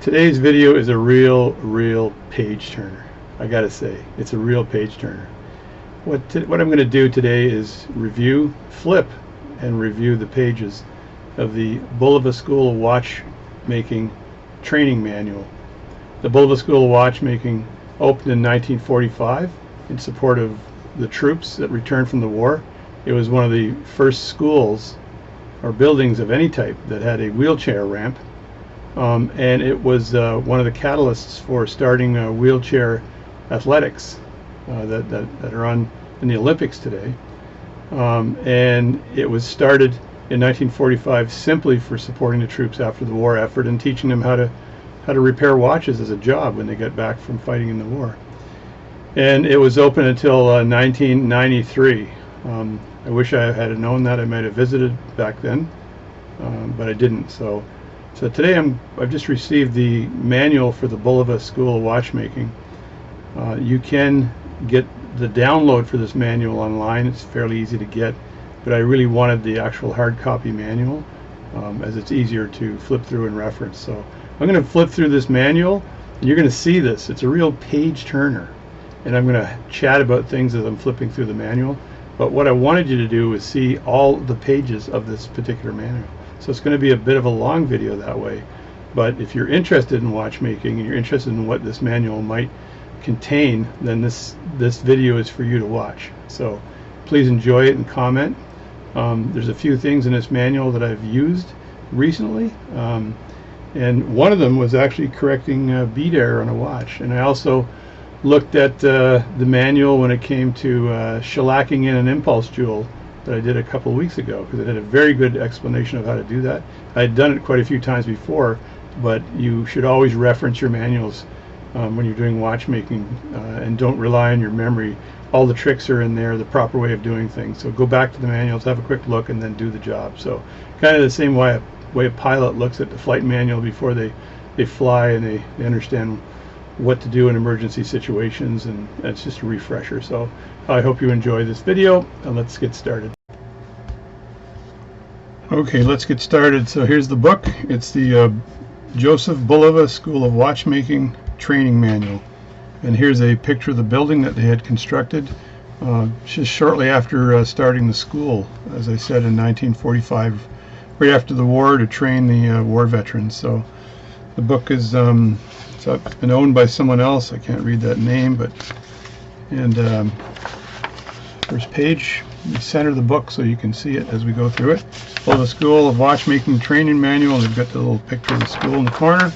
Today's video is a real page turner. I gotta say, it's a real page turner. What I'm going to do today is flip and review the pages of the Bulova School of Watchmaking training manual. The Bulova School of Watchmaking opened in 1945 in support of the troops that returned from the war. It was one of the first schools or buildings of any type that had a wheelchair ramp. And it was one of the catalysts for starting wheelchair athletics that are on in the Olympics today. And it was started in 1945 simply for supporting the troops after the war effort and teaching them how to repair watches as a job when they get back from fighting in the war. And it was open until 1993. I wish I had known that. I might have visited back then, but I didn't. So today I've just received the manual for the Bulova School of Watchmaking. You can get the download for this manual online. It's fairly easy to get, but I really wanted the actual hard copy manual as it's easier to flip through and reference. So I'm going to flip through this manual and you're going to see this. It's a real page turner, and I'm going to chat about things as I'm flipping through the manual. But what I wanted you to do is see all the pages of this particular manual. So it's going to be a bit of a long video that way, but if you're interested in watchmaking and you're interested in what this manual might contain, then this video is for you to watch. So please enjoy it and comment. There's a few things in this manual that I've used recently, and one of them was actually correcting bead error on a watch. And I also looked at the manual when it came to shellacking in an impulse jewel that I did a couple of weeks ago, because it had a very good explanation of how to do that. I had done it quite a few times before, but you should always reference your manuals when you're doing watchmaking, and don't rely on your memory. All the tricks are in there, the proper way of doing things. So go back to the manuals, have a quick look, and then do the job. So kind of the same way a pilot looks at the flight manual before they fly, and they understand what to do in emergency situations, and it's just a refresher. So I hope you enjoy this video, and let's get started. Okay, let's get started. So here's the book. It's the Joseph Bulova School of Watchmaking training manual, and here's a picture of the building that they had constructed just shortly after starting the school, as I said, in 1945, right after the war, to train the war veterans. So the book is it's been owned by someone else. I can't read that name, and first page, we center the book so you can see it as we go through it. Bulova School of Watchmaking training manual. They've got the little picture of the school in the corner,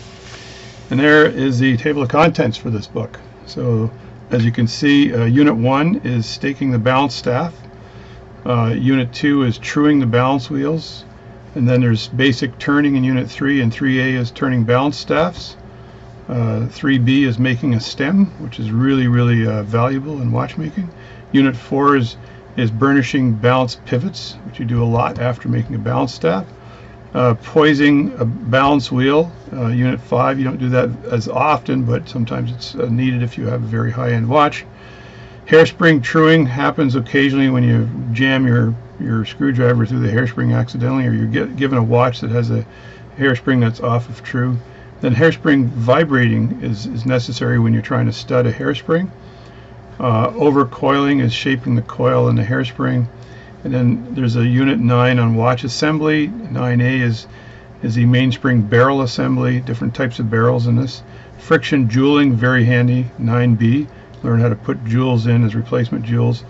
and there is the table of contents for this book. So as you can see, Unit 1 is staking the balance staff. Unit 2 is truing the balance wheels, and then there's basic turning in Unit 3, and 3A is turning balance staffs. 3B is making a stem, which is really valuable in watchmaking. Unit 4 is burnishing balance pivots, which you do a lot after making a balance staff. Poising a balance wheel, Unit 5, you don't do that as often, but sometimes it's needed if you have a very high-end watch. Hairspring truing happens occasionally when you jam your screwdriver through the hairspring accidentally, or you're given a watch that has a hairspring that's off of true. Then hairspring vibrating is necessary when you're trying to stud a hairspring. Overcoiling is shaping the coil in the hairspring. And then there's a Unit 9 on watch assembly. 9A is the mainspring barrel assembly, different types of barrels in this. Friction jewelling, very handy. 9B, learn how to put jewels in as replacement jewels.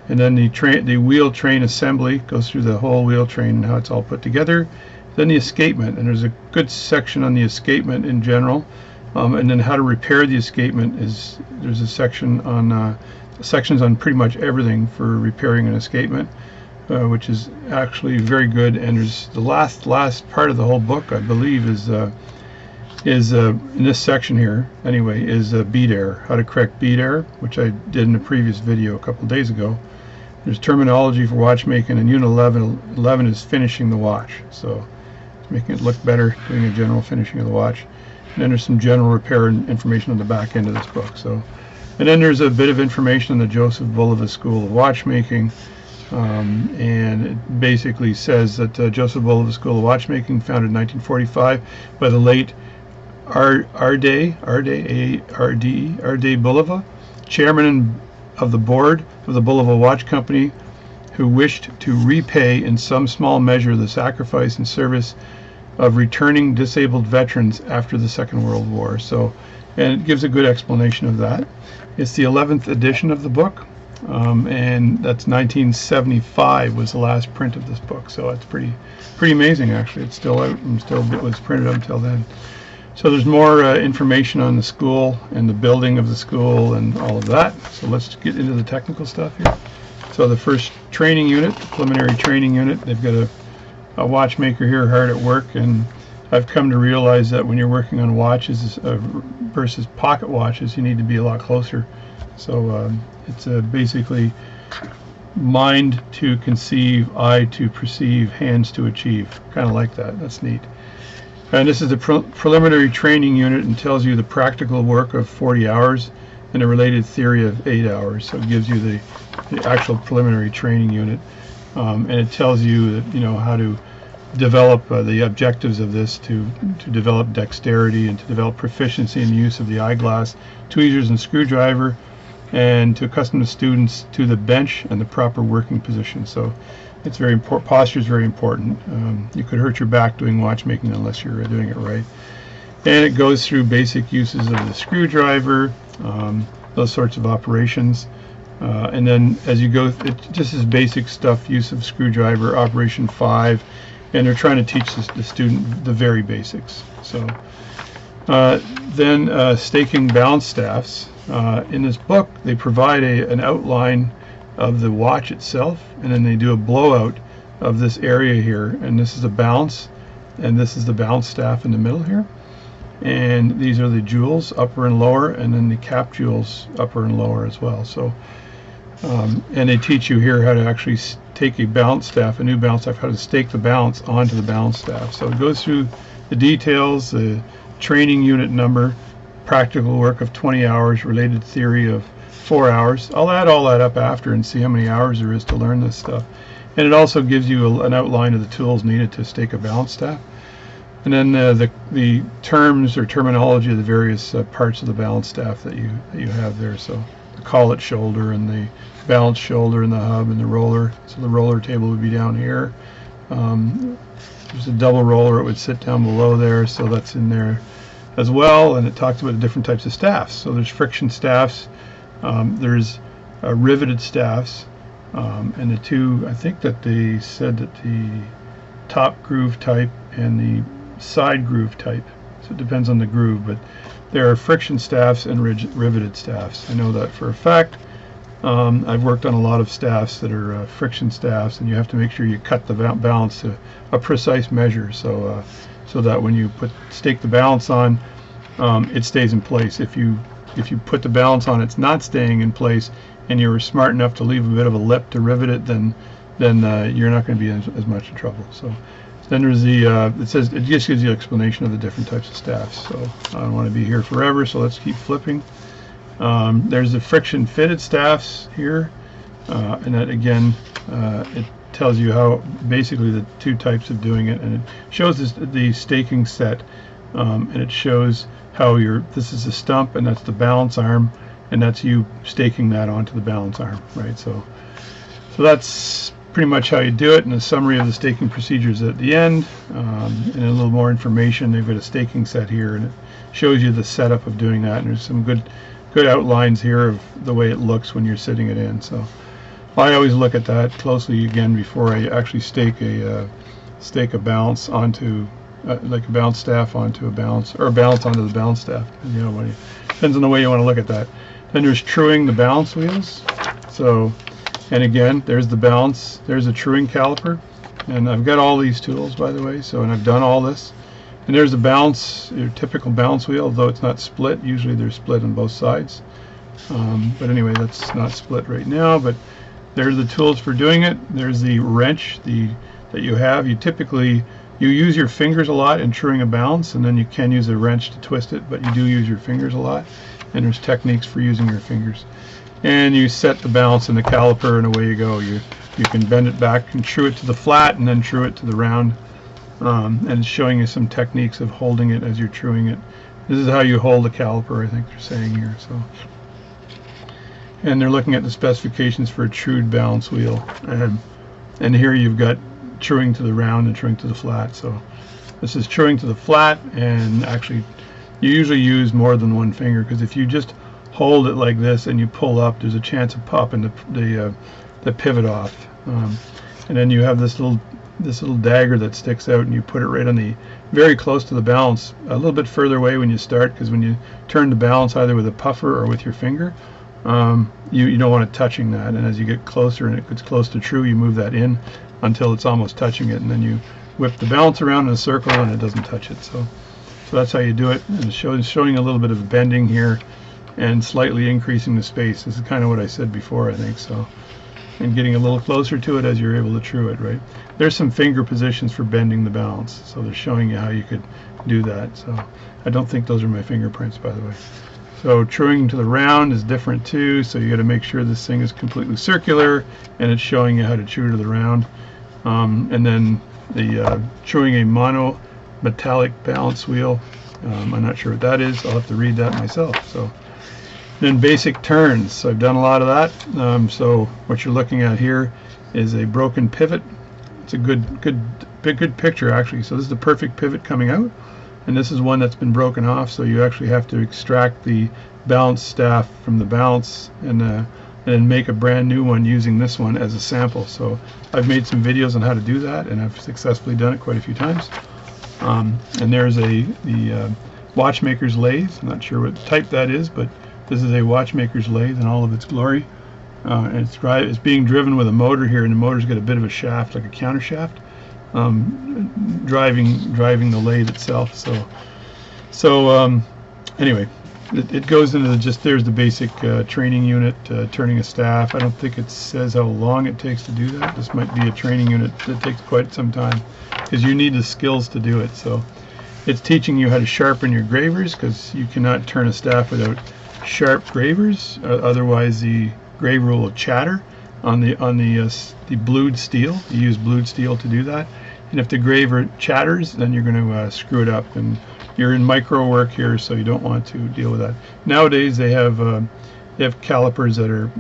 And then the wheel train assembly goes through the whole wheel train and how it's all put together. Then the escapement, and there's a good section on the escapement in general, and then how to repair the escapement there's a section on sections on pretty much everything for repairing an escapement, which is actually very good. And there's the last part of the whole book, I believe, is in this section here anyway, is bead error, how to correct bead error, which I did in a previous video a couple days ago. There's terminology for watchmaking, and Unit 11 is finishing the watch, so making it look better, doing a general finishing of the watch. And then there's some general repair information on the back end of this book. So, and then there's a bit of information on the Joseph Bulova School of Watchmaking, and it basically says that Joseph Bulova School of Watchmaking, founded in 1945 by the late Arde Bulova, chairman of the board of the Bulova Watch Company, who wished to repay in some small measure the sacrifice and service of returning disabled veterans after the Second World War. So, and it gives a good explanation of that. It's the 11th edition of the book, and that's 1975 was the last print of this book. So it's pretty amazing, actually. It's still out and it was printed up until then. So there's more information on the school and the building of the school and all of that. So let's get into the technical stuff here. So the first training unit, the preliminary training unit, they've got a watchmaker here hard at work, and I've come to realize that when you're working on watches versus pocket watches, you need to be a lot closer. So it's basically mind to conceive, eye to perceive, hands to achieve. Kind of like that. That's neat. And this is the preliminary training unit, and tells you the practical work of 40 hours and a related theory of 8 hours. So it gives you the actual preliminary training unit, and it tells you that, how to develop the objectives of this, to develop dexterity and to develop proficiency in the use of the eyeglass, tweezers, and screwdriver, and to accustom the students to the bench and the proper working position. So it's very important. Posture is very important. You could hurt your back doing watchmaking unless you're doing it right. And it goes through basic uses of the screwdriver, those sorts of operations. And then as you go, it just is basic stuff, use of screwdriver, operation 5, and they're trying to teach the student the very basics. So then staking balance staffs. In this book, they provide an outline of the watch itself, and then they do a blowout of this area here, and this is a balance, and this is the balance staff in the middle here, and these are the jewels, upper and lower, and then the cap jewels, upper and lower as well. So and they teach you here how to actually take a balance staff, a new balance staff, how to stake the balance onto the balance staff. So it goes through the details, the training unit number, practical work of 20 hours, related theory of 4 hours. I'll add all that up after and see how many hours there is to learn this stuff. And it also gives you an outline of the tools needed to stake a balance staff. And then the terms or terminology of the various parts of the balance staff that you have there. So the collet shoulder and the balance shoulder and the hub and the roller. So the roller table would be down here. There's a double roller, it would sit down below there, so that's in there as well. And it talks about the different types of staffs. So there's friction staffs, there's riveted staffs, and the two, I think that they said that the top groove type and the side groove type, so it depends on the groove, but there are friction staffs and riveted staffs. I know that for a fact. I've worked on a lot of staffs that are friction staffs, and you have to make sure you cut the balance to a precise measure, so that when you stake the balance on, it stays in place. If you put the balance on, it's not staying in place, and you're smart enough to leave a bit of a lip to rivet it, then you're not going to be as much in trouble. So then there's it just gives you an explanation of the different types of staffs. So I don't want to be here forever, so let's keep flipping. There's the friction fitted staffs here, and that again, it tells you how basically the two types of doing it, and it shows the staking set, and it shows how this is the stump, and that's the balance arm, and that's you staking that onto the balance arm, right? So that's pretty much how you do it, and a summary of the staking procedures at the end, and a little more information. They've got a staking set here, and it shows you the setup of doing that, and there's some good outlines here of the way it looks when you're sitting it in. So I always look at that closely again before I actually stake a balance onto like a balance staff onto a balance, or a balance onto the balance staff. Depends on the way you want to look at that. Then there's truing the balance wheels. So, and again, there's the balance. There's a truing caliper, and I've got all these tools, by the way. So, and I've done all this. And there's the balance, your typical balance wheel, although it's not split. Usually they're split on both sides. But anyway, that's not split right now. But there's the tools for doing it. There's the wrench that you have. You use your fingers a lot in truing a balance, and then you can use a wrench to twist it, but you do use your fingers a lot. And there's techniques for using your fingers. And you set the balance in the caliper, and away you go. You can bend it back and true it to the flat, and then true it to the round. And it's showing you some techniques of holding it as you're truing it, This is how you hold a caliper, I think they're saying here. So, and they're looking at the specifications for a trued balance wheel, and here you've got truing to the round and truing to the flat. So this is truing to the flat, and actually you usually use more than one finger, because if you just hold it like this and you pull up, there's a chance of popping the pivot off. And then you have this little dagger that sticks out, and you put it right on the very close to the balance, a little bit further away when you start, because when you turn the balance either with a puffer or with your finger, you don't want it touching that. And as you get closer and it gets close to true, you move that in until it's almost touching it, and then you whip the balance around in a circle and it doesn't touch it. So that's how you do it. And it's showing a little bit of bending here and slightly increasing the space. This is kind of what I said before, I think. So, and getting a little closer to it as you're able to true it, right? There's some finger positions for bending the balance, so they're showing you how you could do that. So I don't think those are my fingerprints, by the way. So truing to the round is different too, so you got to make sure this thing is completely circular, and it's showing you how to true to the round. And then the truing a mono metallic balance wheel, I'm not sure what that is. I'll have to read that myself. So then basic turns, so I've done a lot of that. So what you're looking at here is a broken pivot. It's a good picture, actually. So this is the perfect pivot coming out, and this is one that's been broken off, so you actually have to extract the balance staff from the balance and then make a brand new one using this one as a sample. So I've made some videos on how to do that, and I've successfully done it quite a few times. And there's the Watchmaker's lathe. I'm not sure what type that is, but this is a Watchmaker's lathe in all of its glory. And it's being driven with a motor here, and the motor's got a bit of a shaft, like a counter shaft, driving the lathe itself. So anyway, it goes into there's the basic training unit, turning a staff. I don't think it says how long it takes to do that. This might be a training unit that takes quite some time, because you need the skills to do it. So it's teaching you how to sharpen your gravers, because you cannot turn a staff without sharp gravers, otherwise the graver will chatter on the blued steel. You use blued steel to do that, and if the graver chatters, then you're going to screw it up, and you're in micro work here, so you don't want to deal with that. Nowadays they have calipers that are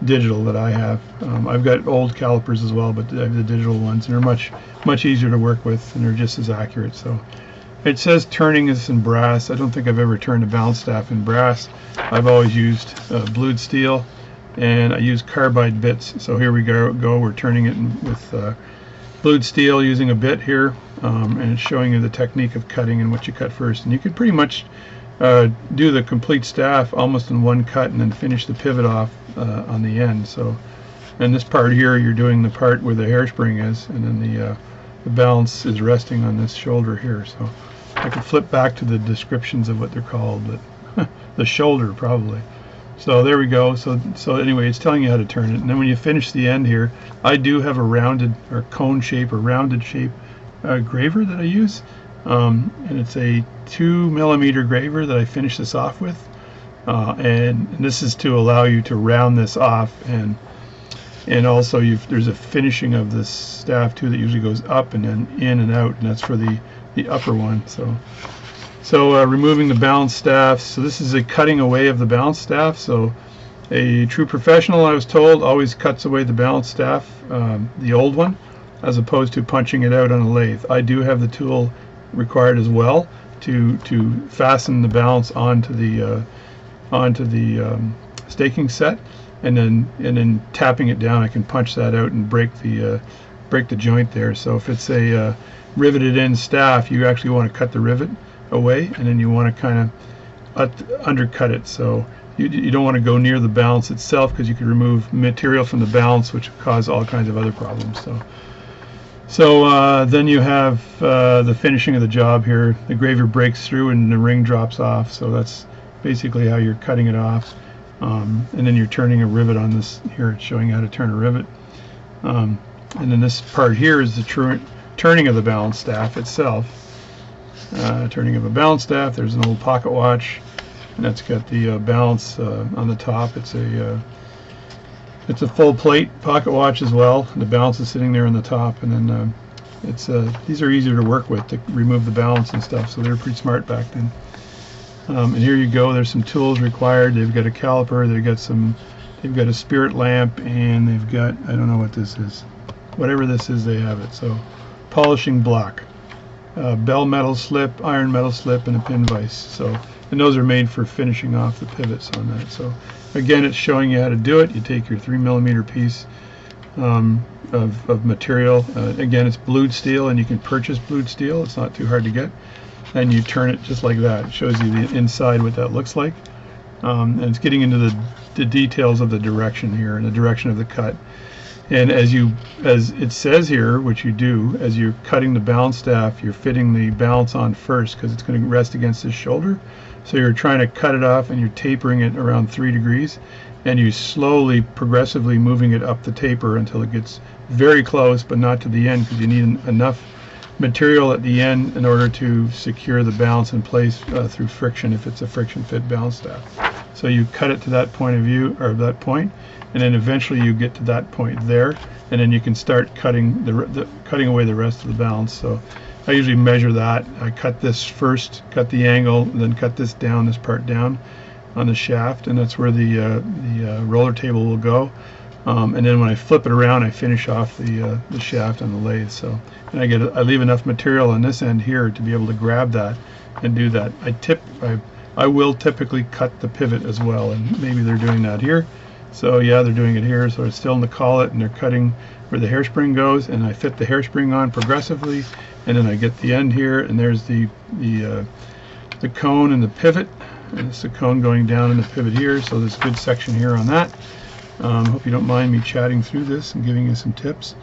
digital that I have. I've got old calipers as well, but I have the digital ones, and they're much easier to work with, and they're just as accurate. So it says turning is in brass. I don't think I've ever turned a balance staff in brass. I've always used blued steel, and I use carbide bits. So here we go. We're turning it with blued steel using a bit here, and it's showing you the technique of cutting and what you cut first. And you could pretty much do the complete staff almost in one cut, and then finish the pivot off on the end. So, and this part here, you're doing the part where the hairspring is, and then the balance is resting on this shoulder here. So I could flip back to the descriptions of what they're called, but the shoulder probably. So there we go. So anyway, it's telling you how to turn it, and then when you finish the end here, I do have a rounded or cone shape or rounded shape graver that I use, and it's a 2mm graver that I finish this off with, and this is to allow you to round this off, and also there's a finishing of this staff too that usually goes up and then in and out, and that's for the upper one. So removing the balance staff. So this is a cutting away of the balance staff. So a true professional, I was told, always cuts away the balance staff, the old one, as opposed to punching it out on a lathe. I do have the tool required as well to fasten the balance onto the staking set, and then tapping it down, I can punch that out and break the joint there. So if it's a riveted in staff, you actually want to cut the rivet away, and then you want to kind of undercut it. So you don't want to go near the balance itself, because you could remove material from the balance, which would cause all kinds of other problems. So then you have the finishing of the job here. The graver breaks through and the ring drops off. So that's basically how you're cutting it off. And then you're turning a rivet on this here. It's showing you how to turn a rivet. And then this part here is the turning of the balance staff itself. Turning of a balance staff. There's an old pocket watch, and that's got the balance on the top. It's a full plate pocket watch as well. The balance is sitting there on the top, and then It's these are easier to work with to remove the balance and stuff, so they're pretty smart back then. And here you go. There's some tools required. They've got a caliper. They've got a spirit lamp, and they've got, I don't know what this is. Whatever this is, they have it. So, polishing block, bell metal slip, iron metal slip, and a pin vise. So, and those are made for finishing off the pivots on that. So, again, it's showing you how to do it. You take your 3mm piece of material. Again, it's blued steel, and you can purchase blued steel. It's not too hard to get. And you turn it just like that. It shows you the inside, what that looks like. And it's getting into the details of the direction here and the direction of the cut. And as it says here, which you do, as you're cutting the balance staff, you're fitting the balance on first because it's going to rest against the shoulder. So you're trying to cut it off and you're tapering it around 3 degrees, and you slowly, progressively moving it up the taper until it gets very close, but not to the end, because you need enough material at the end in order to secure the balance in place through friction if it's a friction fit balance staff. So you cut it to that point of view, or that point, and then eventually you get to that point there, and then you can start cutting cutting away the rest of the balance. So I usually measure that. I cut this first, cut the angle, then cut this down, this part down on the shaft, and that's where the roller table will go. And then when I flip it around, I finish off the shaft on the lathe. So, and I leave enough material on this end here to be able to grab that and do that. I will typically cut the pivot as well, and maybe they're doing that here. So yeah, they're doing it here. So it's still in the collet, and they're cutting where the hairspring goes, and I fit the hairspring on progressively, and then I get the end here, and there's the cone and the pivot, and it's the cone going down in the pivot here. So there's a good section here on that. Hope you don't mind me chatting through this and giving you some tips.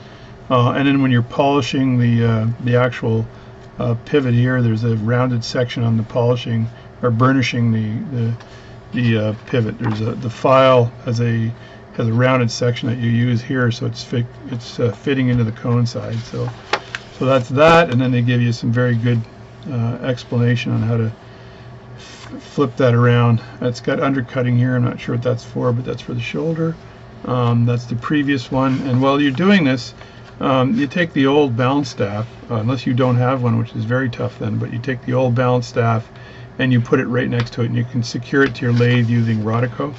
And then when you're polishing the actual pivot here, there's a rounded section on the polishing or burnishing the pivot. There's the file has a rounded section that you use here, so it's fitting into the cone side. So that's that, and then they give you some very good explanation on how to flip that around. It's got undercutting here. I'm not sure what that's for, but that's for the shoulder. That's the previous one. And while you're doing this, you take the old balance staff, unless you don't have one, which is very tough then, but you take the old balance staff and you put it right next to it, and you can secure it to your lathe using Rodico.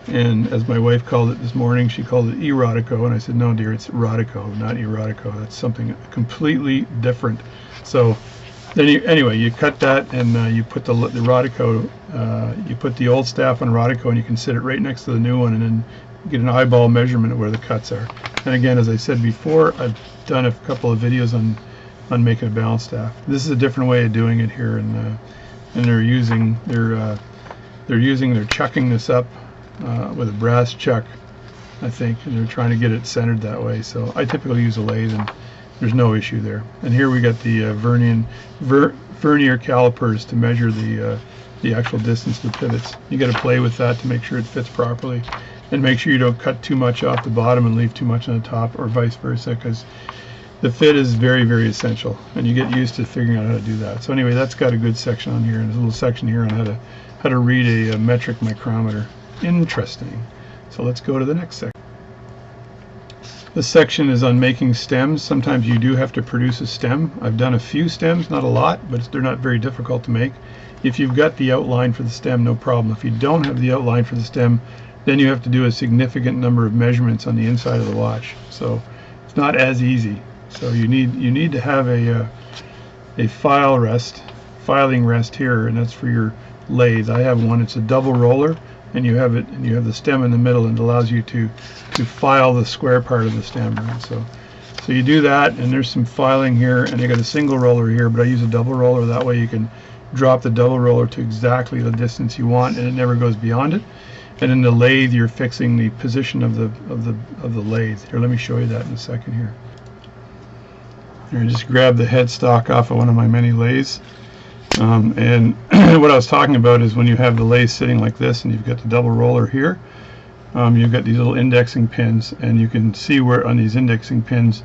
And as my wife called it this morning, she called it erotico, and I said, no dear, it's Rodico, not erotico. That's something completely different. So then you cut that, and you put the Rodico, you put the old staff on Rodico, and you can sit it right next to the new one, and then get an eyeball measurement of where the cuts are. And again, as I said before, I've done a couple of videos on making a balance staff. This is a different way of doing it here, and they're chucking this up with a brass chuck, I think, and they're trying to get it centered that way. So I typically use a lathe, and there's no issue there. And here we got the vernier calipers to measure the actual distance of the pivots. You got to play with that to make sure it fits properly, and make sure you don't cut too much off the bottom and leave too much on the top, or vice versa, because the fit is very, very essential, and you get used to figuring out how to do that. So anyway, that's got a good section on here, and there's a little section here on how to read a metric micrometer. Interesting. So let's go to the next section. This section is on making stems. Sometimes you do have to produce a stem. I've done a few stems, not a lot, but they're not very difficult to make. If you've got the outline for the stem, no problem. If you don't have the outline for the stem, then you have to do a significant number of measurements on the inside of the watch. So it's not as easy. So you need to have a filing rest here, and that's for your lathe. I have one. It's a double roller, and you have the stem in the middle, and it allows you to file the square part of the stem. Right? So you do that, and there's some filing here, and I got a single roller here, but I use a double roller. That way you can drop the double roller to exactly the distance you want, and it never goes beyond it. And in the lathe, you're fixing the position of the lathe. Here, let me show you that in a second here. I just grabbed the headstock off of one of my many lathes. And what I was talking about is when you have the lathe sitting like this and you've got the double roller here, you've got these little indexing pins, and you can see where on these indexing pins,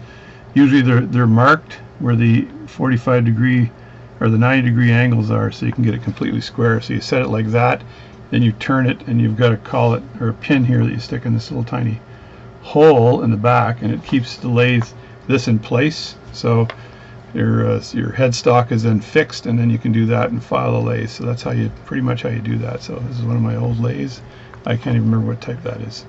usually they're marked where the 45 degree or the 90 degree angles are, so you can get it completely square. So you set it like that, then you turn it, and you've got a collet or a pin here that you stick in this little tiny hole in the back, and it keeps the lathe this in place. So your headstock is then fixed, and then you can do that and file a lathe. So that's pretty much how you do that. So this is one of my old lathes. I can't even remember what type that is.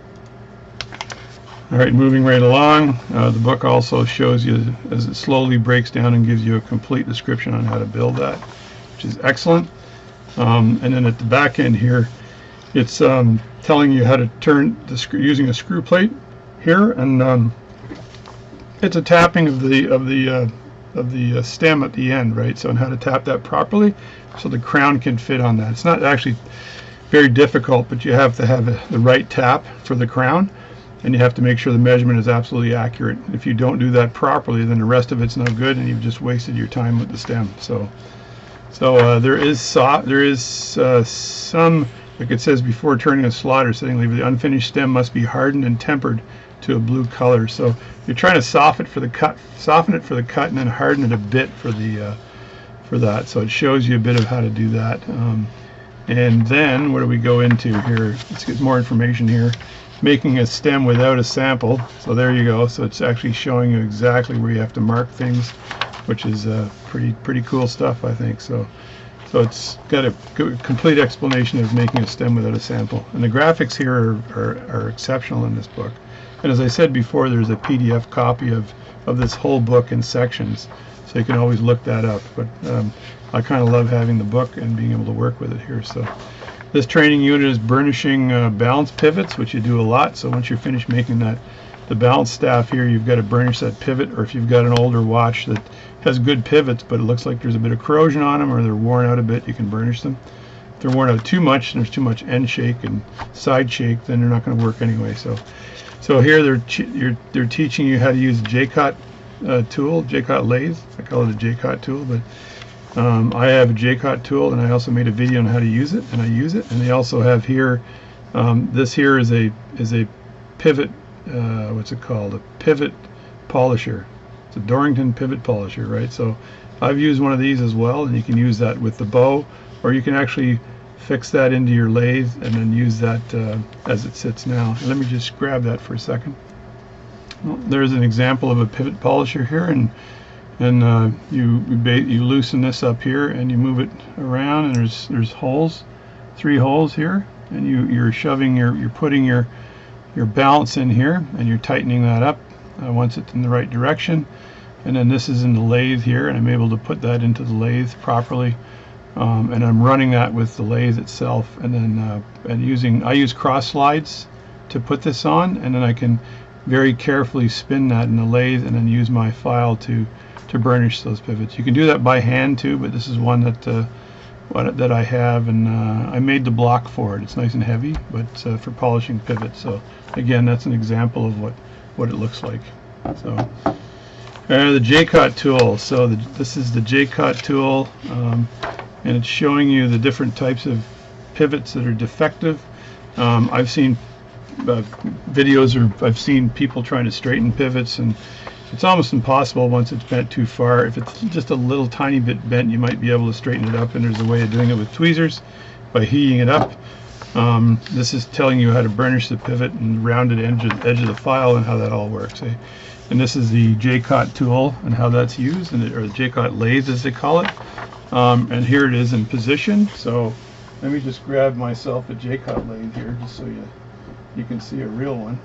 All right, moving right along, the book also shows you as it slowly breaks down and gives you a complete description on how to build that, which is excellent. And then at the back end here, it's telling you how to turn the screw using a screw plate here, and it's a tapping of the stem at the end, right? So, and how to tap that properly so the crown can fit on that. It's not actually very difficult, but you have to have the right tap for the crown. And you have to make sure the measurement is absolutely accurate. If you don't do that properly, then the rest of it's no good, and you've just wasted your time with the stem. So there is some, like it says, before turning a slaughter setting lever, the unfinished stem must be hardened and tempered to a blue color. So you're trying to soften it for the cut, and then harden it a bit for that. So it shows you a bit of how to do that. And then what do we go into here? Let's get more information here. Making a stem without a sample. So there you go. So it's actually showing you exactly where you have to mark things, which is pretty cool stuff, I think. So it's got a complete explanation of making a stem without a sample. And the graphics here are exceptional in this book. And as I said before, there's a PDF copy of this whole book in sections, so you can always look that up. But I kind of love having the book and being able to work with it here. So this training unit is burnishing balance pivots, which you do a lot. So once you're finished making the balance staff here, you've got to burnish that pivot. Or if you've got an older watch that has good pivots, but it looks like there's a bit of corrosion on them, or they're worn out a bit, you can burnish them. If they're worn out too much, and there's too much end shake and side shake, then they're not going to work anyway. So here they're teaching you how to use a J-Cut tool, J-Cut lathe. I call it a J-Cut tool, but I have a J-Cut tool, and I also made a video on how to use it, and I use it. And they also have here, this here is a pivot, what's it called? A pivot polisher. It's a Dorington pivot polisher, right? So I've used one of these as well, and you can use that with the bow, or you can actually fix that into your lathe and then use that as it sits now. And let me just grab that for a second. Well, there's an example of a pivot polisher here, and you loosen this up here and you move it around, and there's holes, 3 holes here, and you're putting your balance in here, and you're tightening that up once it's in the right direction. And then this is in the lathe here, and I'm able to put that into the lathe properly, and I'm running that with the lathe itself, and then I use cross slides to put this on, and then I can very carefully spin that in the lathe and then use my file to burnish those pivots. You can do that by hand too, but this is one that I have, and I made the block for it. It's nice and heavy, but for polishing pivots. So again, that's an example of what it looks like. So the J-Cut tool. So this is the J-Cut tool, and it's showing you the different types of pivots that are defective. I've seen videos, or I've seen people trying to straighten pivots, and it's almost impossible once it's bent too far. If it's just a little tiny bit bent, you might be able to straighten it up, and there's a way of doing it with tweezers by heating it up. This is telling you how to burnish the pivot and rounded edge of the file and how that all works. And this is the J-Cut tool and how that's used, or the J-Cut lathe as they call it. And here it is in position. So let me just grab myself a J-Cut lathe here just so you can see a real one.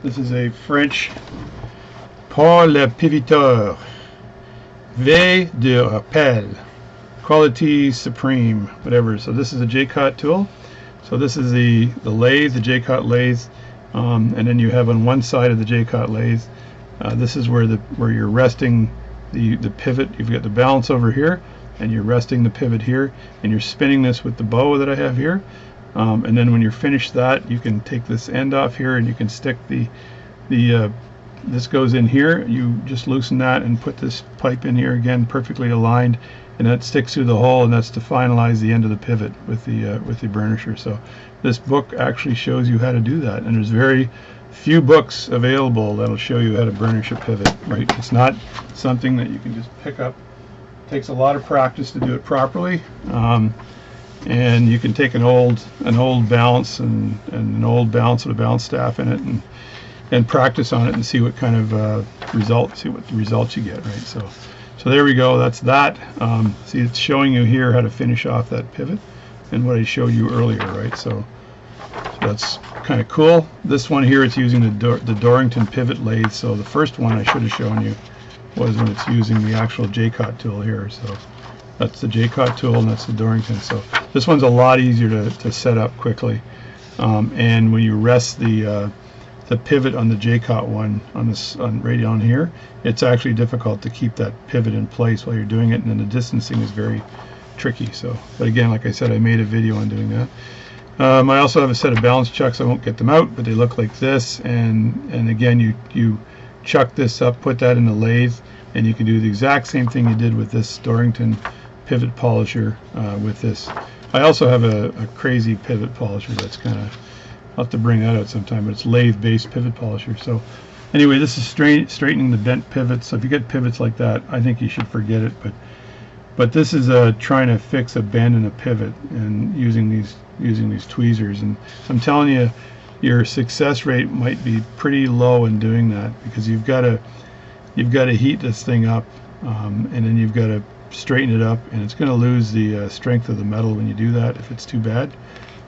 This is a French pour le pivoteur, V de rappel, quality supreme, whatever. So this is a J-Cut tool. So this is the lathe, the J-Cut lathe, and then you have on one side of the J-Cut lathe, this is where you're resting the pivot. You've got the balance over here, and you're resting the pivot here, and you're spinning this with the bow that I have here. And then when you're finished that, you can take this end off here, and you can stick this goes in here. You just loosen that and put this pipe in here again, perfectly aligned, and that sticks through the hole, and that's to finalize the end of the pivot with the burnisher. So this book actually shows you how to do that, and there's very few books available that'll show you how to burnish a pivot. Right? It's not something that you can just pick up. It takes a lot of practice to do it properly. And you can take an old balance and an old balance with a balance staff in it, and practice on it and see what kind of results you get, right? So there we go. That's that. See, it's showing you here how to finish off that pivot and what I showed you earlier, right? So that's kind of cool. This one here, it's using the Dorington pivot lathe. So the first one I should have shown you was when it's using the actual J-Cot tool here. So that's the J-Cot tool and that's the Dorington. So this one's a lot easier to set up quickly. And when you rest the pivot on the J-Cot one right on here, it's actually difficult to keep that pivot in place while you're doing it, and then the distancing is very tricky. So, but again, like I said, I made a video on doing that. I also have a set of balance chucks. I won't get them out, but they look like this. And again, you chuck this up, put that in the lathe, and you can do the exact same thing you did with this Dorington pivot polisher with this. I also have a crazy pivot polisher that's kind of, I'll have to bring that out sometime, but it's lathe-based pivot polisher. So anyway, this is straightening the bent pivots. So if you get pivots like that, I think you should forget it. But this is trying to fix a bend in a pivot and using these tweezers. And I'm telling you, your success rate might be pretty low in doing that, because you've got to heat this thing up, and then you've got to straighten it up, and it's going to lose the strength of the metal when you do that if it's too bad.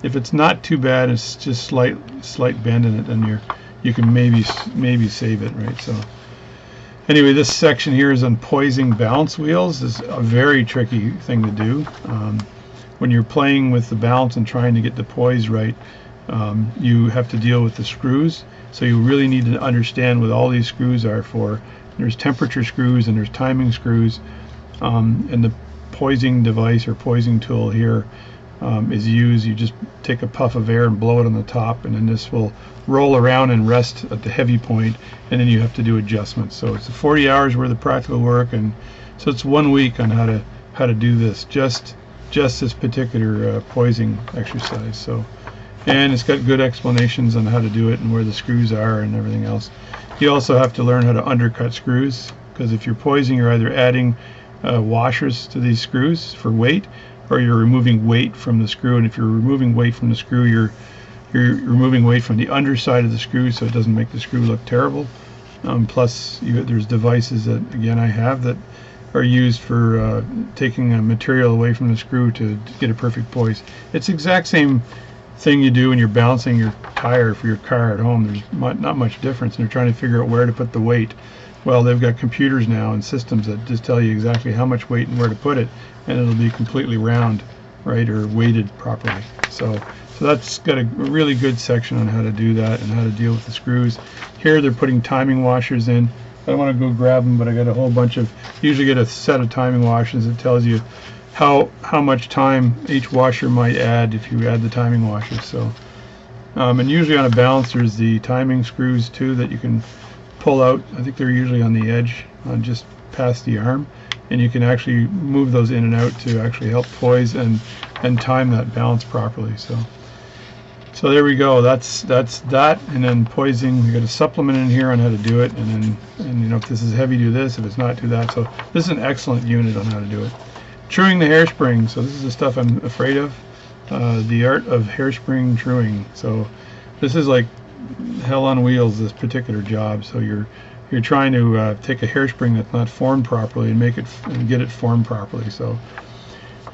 If it's not too bad, it's just slight bend in it, then you can maybe save it, right? So anyway, this section here is on poising balance wheels. This is a very tricky thing to do. When you're playing with the balance and trying to get the poise right, you have to deal with the screws. So you really need to understand what all these screws are for. There's temperature screws and there's timing screws, and the poising device or poising tool here is used. You just take a puff of air and blow it on the top, and then this will roll around and rest at the heavy point, and then you have to do adjustments. So it's 40 hours worth of practical work, and so it's 1 week on how to do this, just this particular poising exercise. So, and it's got good explanations on how to do it and where the screws are and everything else. You also have to learn how to undercut screws, because if you're poising, you're either adding washers to these screws for weight, or you're removing weight from the screw. And if you're removing weight from the screw, you're removing weight from the underside of the screw, so it doesn't make the screw look terrible. Plus, there's devices that, again, I have that are used for taking material away from the screw to get a perfect poise. It's the exact same thing you do when you're balancing your tire for your car at home. There's not much difference, and you're trying to figure out where to put the weight. Well, they've got computers now and systems that just tell you exactly how much weight and where to put it, and it'll be completely round, right, or weighted properly. So that's got a really good section on how to do that and how to deal with the screws. Here they're putting timing washers in. I don't want to go grab them, but I got a whole bunch of, usually get a set of timing washers that tells you how much time each washer might add if you add the timing washers. So, and usually on a balance there's the timing screws too that you can pull out. I think they're usually on the edge, on just past the arm, and you can actually move those in and out to actually help poise and time that balance properly. So there we go. That's that. And then poising, we got a supplement in here on how to do it, and you know, if this is heavy, do this. If it's not, do that. So this is an excellent unit on how to do it. Truing the hairspring. So this is the stuff I'm afraid of. The art of hairspring truing. So this is like hell on wheels, this particular job. So you're trying to take a hairspring that's not formed properly and make it and get it formed properly. So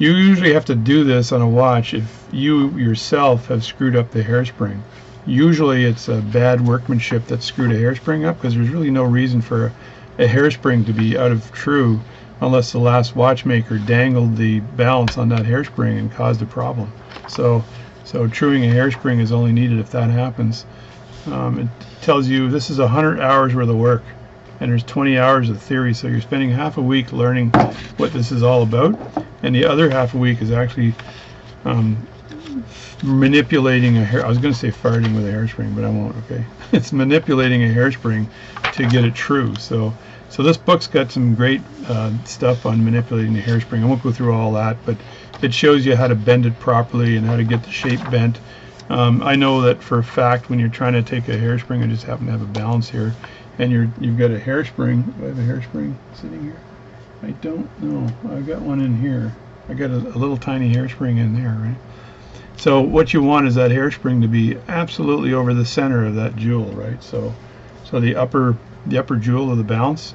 you usually have to do this on a watch if you yourself have screwed up the hairspring. Usually it's a bad workmanship that screwed a hairspring up, because there's really no reason for a hairspring to be out of true unless the last watchmaker dangled the balance on that hairspring and caused a problem. So truing a hairspring is only needed if that happens. It tells you this is 100 hours worth of work, and there's 20 hours of theory, so you're spending half a week learning what this is all about, and the other half a week is actually manipulating a hair. I was going to say farting with a hairspring, but I won't. Okay, it's manipulating a hairspring to get it true. So this book's got some great stuff on manipulating the hairspring. I won't go through all that, but it shows you how to bend it properly and how to get the shape bent. I know that for a fact when you're trying to take a hairspring, I just happen to have a balance here, and you've got a hairspring. Do I have a hairspring sitting here? I don't know. I've got one in here. I got a little tiny hairspring in there, right? So what you want is that hairspring to be absolutely over the center of that jewel, right? So So the upper jewel of the balance,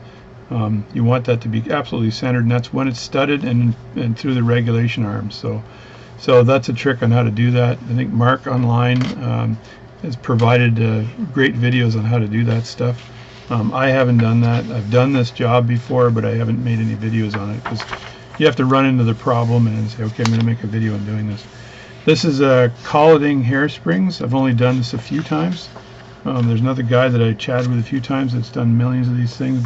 you want that to be absolutely centered, and that's when it's studded and through the regulation arms. So that's a trick on how to do that. I think Mark online has provided great videos on how to do that stuff. I haven't done that. I've done this job before, but I haven't made any videos on it because you have to run into the problem and then say, okay, I'm going to make a video on doing this. This is Collarding Hairsprings. I've only done this a few times. There's another guy that I chatted with a few times that's done millions of these things,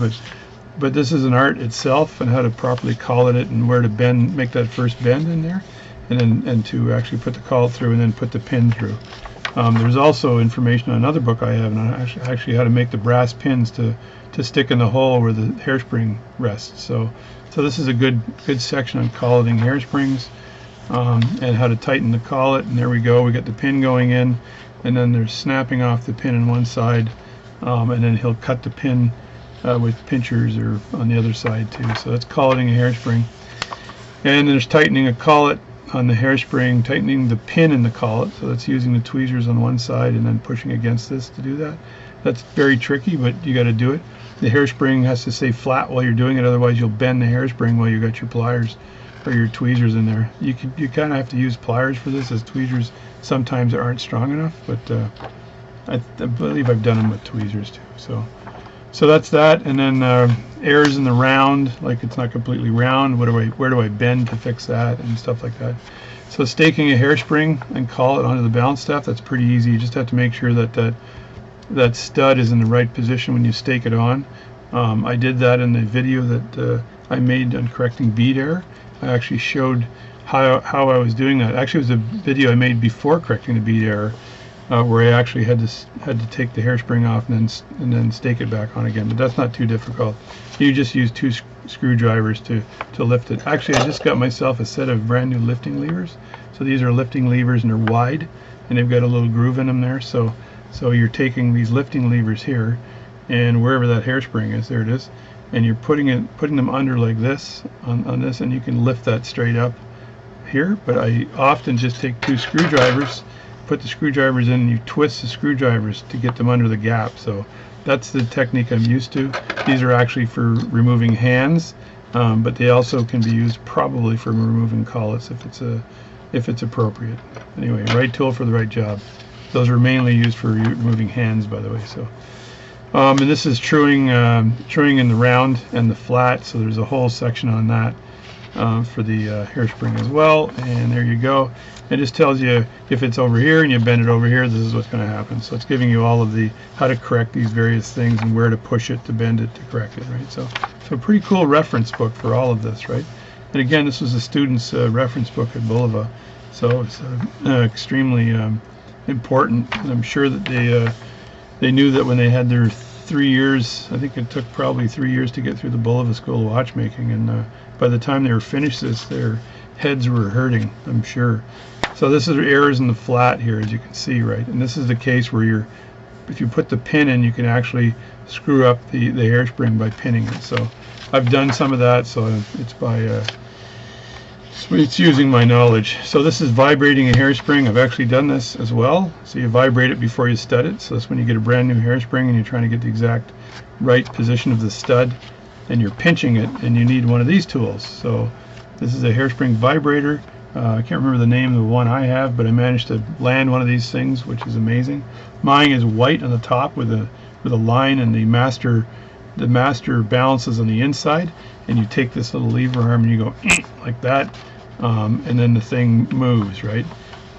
but this is an art itself, and how to properly collet it and where to bend, make that first bend in there, and to actually put the collet through and then put the pin through. There's also information on another book I have on actually how to make the brass pins to stick in the hole where the hairspring rests. So this is a good section on collating hairsprings, and how to tighten the collet. And there we go. We got the pin going in, and then there's snapping off the pin on one side, and then he'll cut the pin with pinchers or on the other side too. So that's collating a hairspring. And there's tightening a collet on the hairspring, tightening the pin in the collet. So that's using the tweezers on one side and then pushing against this to do that. That's very tricky, but you got to do it. The hairspring has to stay flat while you're doing it, otherwise you'll bend the hairspring while you got your pliers or your tweezers in there. You kind of have to use pliers for this, as tweezers sometimes aren't strong enough, but I believe I've done them with tweezers too. So that's that. And then errors in the round, like it's not completely round. Where do I bend to fix that and stuff like that. So staking a hairspring and collet onto the balance staff, that's pretty easy. You just have to make sure that stud is in the right position when you stake it on. I did that in the video that I made on correcting bead error. I actually showed how I was doing that. Actually, it was a video I made before correcting the bead error, where I actually had to take the hairspring off and then stake it back on again. But that's not too difficult. You just use 2 screwdrivers to lift it. Actually, I just got myself a set of brand new lifting levers. So these are lifting levers, and they're wide, and they've got a little groove in them there. So you're taking these lifting levers here, and wherever that hairspring is, there it is, and you're putting them under like this on this, and you can lift that straight up here. But I often just take 2 screwdrivers, put the screwdrivers in, and you twist the screwdrivers to get them under the gap. So that's the technique I'm used to. These are actually for removing hands, but they also can be used probably for removing collets if it's appropriate. Anyway, right tool for the right job. Those are mainly used for removing hands, by the way. So, and this is truing in the round and the flat. So there's a whole section on that for the hairspring as well. And there you go. It just tells you if it's over here and you bend it over here, this is what's going to happen. So it's giving you all of the how to correct these various things and where to push it to bend it to correct it, right? So a pretty cool reference book for all of this, right? And again, this was a student's reference book at Bulova, so it's extremely important. And I'm sure that they knew that when they had their 3 years. I think it took probably 3 years to get through the Bulova School of Watchmaking, and by the time they were finished this, their heads were hurting, I'm sure. So this is errors in the flat here, as you can see, right? And this is the case where if you put the pin in, you can actually screw up the hairspring by pinning it. So I've done some of that, so it's using my knowledge. So this is vibrating a hairspring. I've actually done this as well. So you vibrate it before you stud it. So that's when you get a brand new hairspring and you're trying to get the exact right position of the stud, and you're pinching it, and you need one of these tools. So this is a Hairspring Vibrator. I can't remember the name of the one I have, but I managed to land one of these things, which is amazing. Mine is white on the top with a line, and the master balances on the inside, and you take this little lever arm and you go like that, and then the thing moves, right?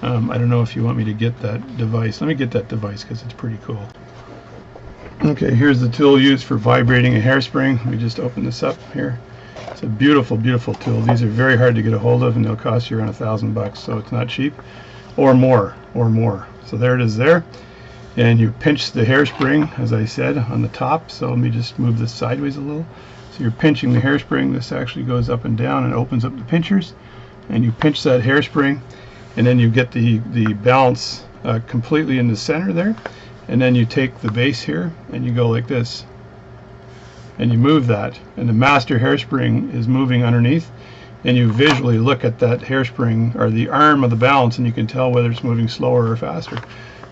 I don't know if you want me to get that device. Let me get that device because it's pretty cool. Okay, here's the tool used for vibrating a hairspring. Let me just open this up here. It's a beautiful, beautiful tool. These are very hard to get a hold of, and they'll cost you around $1,000, so it's not cheap, or more. So there it is there, and you pinch the hairspring, as I said, on the top. So let me just move this sideways a little. So you're pinching the hairspring. This actually goes up and down and opens up the pinchers, and you pinch that hairspring, and then you get the balance completely in the center there, and then you take the base here and you go like this, and you move that, and the master hairspring is moving underneath, and you visually look at that hairspring or the arm of the balance, and you can tell whether it's moving slower or faster.